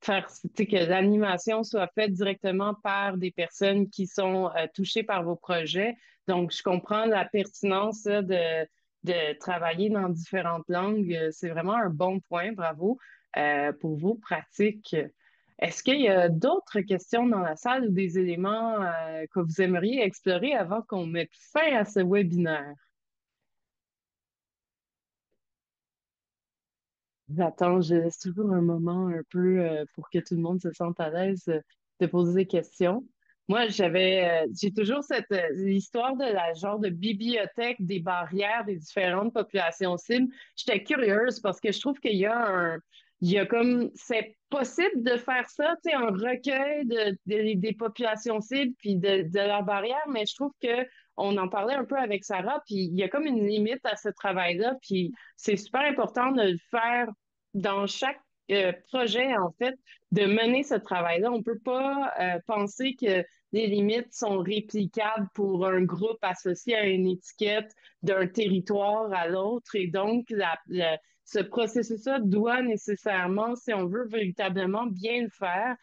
faire, tu sais, que l'animation soit faite directement par des personnes qui sont touchées par vos projets. Donc, je comprends la pertinence là, de travailler dans différentes langues. C'est vraiment un bon point. Bravo pour vos pratiques. Est-ce qu'il y a d'autres questions dans la salle ou des éléments que vous aimeriez explorer avant qu'on mette fin à ce webinaire? J'attends, je laisse toujours un moment un peu pour que tout le monde se sente à l'aise de poser des questions. Moi, j'ai toujours l'histoire de la genre de bibliothèque des barrières des différentes populations cibles. J'étais curieuse parce que je trouve il y a comme, c'est possible de faire ça, tu sais, un recueil des populations cibles puis de leurs barrières, mais je trouve que on en parlait un peu avec Sarah, puis il y a comme une limite à ce travail-là, puis c'est super important de le faire dans chaque projet, en fait, de mener ce travail-là. On ne peut pas penser que les limites sont réplicables pour un groupe associé à une étiquette d'un territoire à l'autre. Et donc, ce processus-là doit nécessairement, si on veut véritablement bien le faire,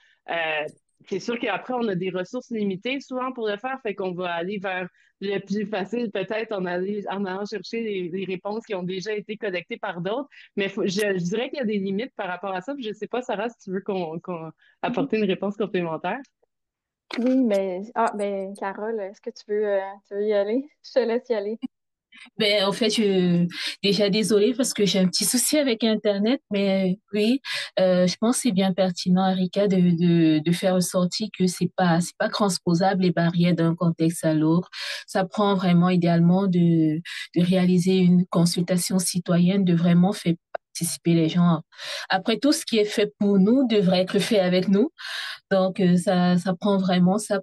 c'est sûr qu'après, on a des ressources limitées souvent pour le faire, fait qu'on va aller vers le plus facile, peut-être en allant chercher les réponses qui ont déjà été collectées par d'autres. Mais je dirais qu'il y a des limites par rapport à ça. Puis je sais pas, Sarah, si tu veux qu'on apporte une réponse complémentaire. Oui, mais ben Carole, est-ce que tu veux y aller? Je te laisse y aller. Ben, en fait, déjà désolée parce que j'ai un petit souci avec Internet, mais oui, je pense que c'est bien pertinent, Erika, de faire ressortir que c'est pas transposable les barrières d'un contexte à l'autre. Ça prend vraiment idéalement de réaliser une consultation citoyenne, de vraiment faire participer les gens. Après, tout ce qui est fait pour nous devrait être fait avec nous. Donc, ça prend vraiment ça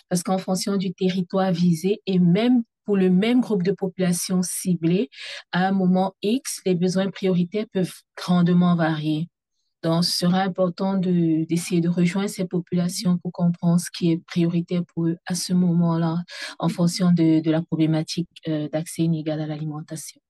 parce qu'en fonction du territoire visé et même pour le même groupe de population ciblée, à un moment X, les besoins prioritaires peuvent grandement varier. Donc, ce sera important d'essayer de rejoindre ces populations pour comprendre ce qui est prioritaire pour eux à ce moment-là, en fonction de la problématique d'accès inégal à l'alimentation.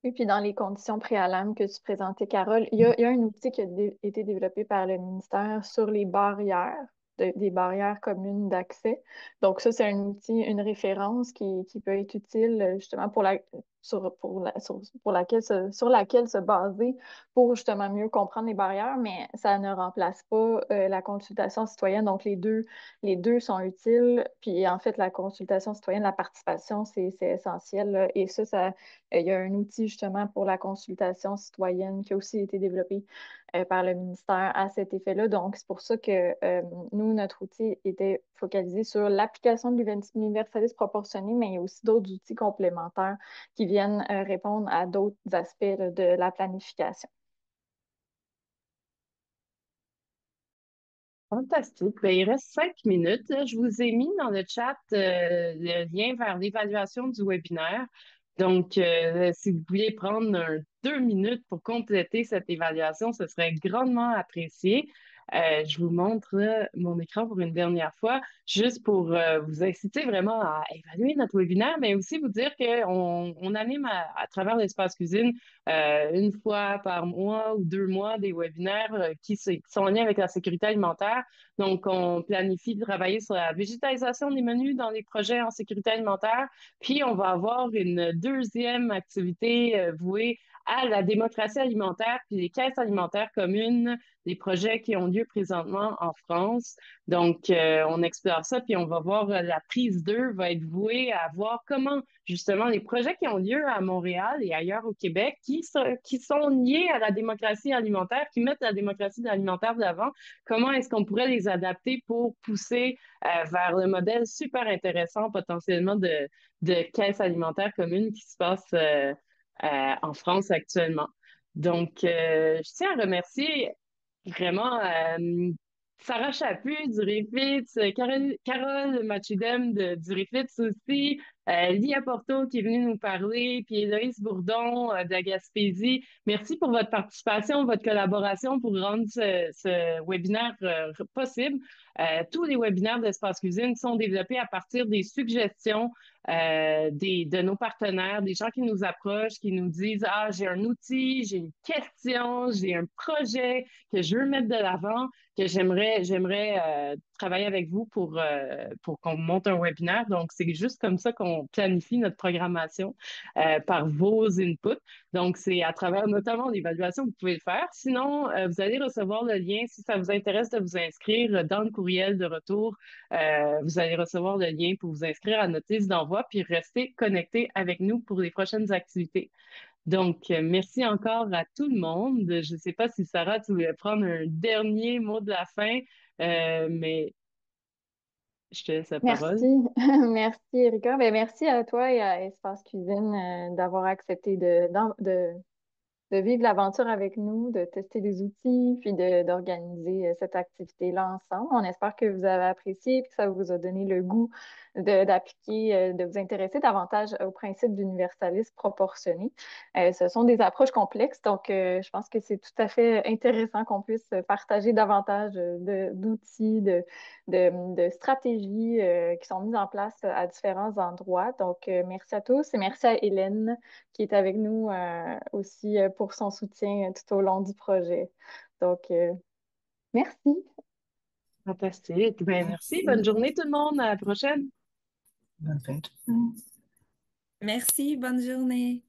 Et puis dans les conditions préalables que tu présentais, Carole, il y a un outil qui a été développé par le ministère sur les barrières, des barrières communes d'accès. Donc ça, c'est un outil, une référence qui peut être utile justement sur laquelle se baser pour justement mieux comprendre les barrières, mais ça ne remplace pas la consultation citoyenne. Donc les deux sont utiles. Puis en fait, la consultation citoyenne, la participation, c'est essentiel, là. Et il y a un outil justement pour la consultation citoyenne qui a aussi été développé par le ministère à cet effet-là. Donc, c'est pour ça que nous, notre outil était focalisé sur l'application de l'universalisme proportionné, mais il y a aussi d'autres outils complémentaires qui viennent répondre à d'autres aspects là, de la planification. Fantastique. Ben, il reste 5 minutes. Là. Je vous ai mis dans le chat le lien vers l'évaluation du webinaire. Donc, si vous pouviez prendre 2 minutes pour compléter cette évaluation, ce serait grandement apprécié. Je vous montre mon écran pour une dernière fois, juste pour vous inciter vraiment à évaluer notre webinaire, mais aussi vous dire qu'on anime à travers l'espace cuisine une fois par mois ou 2 mois des webinaires qui sont en lien avec la sécurité alimentaire. Donc, on planifie de travailler sur la végétalisation des menus dans les projets en sécurité alimentaire. Puis, on va avoir une deuxième activité vouée à la démocratie alimentaire, puis les caisses alimentaires communes, des projets qui ont lieu présentement en France. Donc, on explore ça, puis on va voir la prise 2 va être vouée à voir comment, justement, les projets qui ont lieu à Montréal et ailleurs au Québec, qui sont liés à la démocratie alimentaire, qui mettent la démocratie alimentaire de l'avant, comment est-ce qu'on pourrait les adapter pour pousser vers le modèle super intéressant potentiellement de caisse alimentaire commune qui se passe en France actuellement. Donc, je tiens à remercier vraiment Sarah Chaput du Refits, Carole Machidem du Refits aussi, Lia Porto qui est venue nous parler, puis Héloïse Bourdon de la Gaspésie. Merci pour votre participation, votre collaboration pour rendre ce webinaire possible. Tous les webinaires d'Espace Cuisine sont développés à partir des suggestions de nos partenaires, des gens qui nous approchent, qui nous disent, ah, j'ai un outil, j'ai une question, j'ai un projet que je veux mettre de l'avant, que j'aimerais travailler avec vous pour qu'on monte un webinaire. Donc, c'est juste comme ça qu'on planifie notre programmation par vos inputs. Donc, c'est à travers notamment l'évaluation que vous pouvez le faire. Sinon, vous allez recevoir le lien si ça vous intéresse de vous inscrire dans le courriel de retour. Vous allez recevoir le lien pour vous inscrire à notre liste d'envoi puis rester connecté avec nous pour les prochaines activités. Donc, merci encore à tout le monde. Je ne sais pas si Sarah, tu voulais prendre un dernier mot de la fin, mais je te laisse la parole. Merci, merci Erika. Ben, merci à toi et à Espace Cuisine d'avoir accepté de vivre l'aventure avec nous, de tester des outils, puis d'organiser cette activité-là ensemble. On espère que vous avez apprécié et que ça vous a donné le goût d'appliquer, de vous intéresser davantage au principe d'universalisme proportionné. Ce sont des approches complexes, donc je pense que c'est tout à fait intéressant qu'on puisse partager davantage d'outils, de stratégies qui sont mises en place à différents endroits. Donc, merci à tous et merci à Hélène qui est avec nous aussi pour son soutien tout au long du projet. Donc, merci. Fantastique. Ben, merci. Bonne journée tout le monde. À la prochaine. Bonne fête. Merci, bonne journée.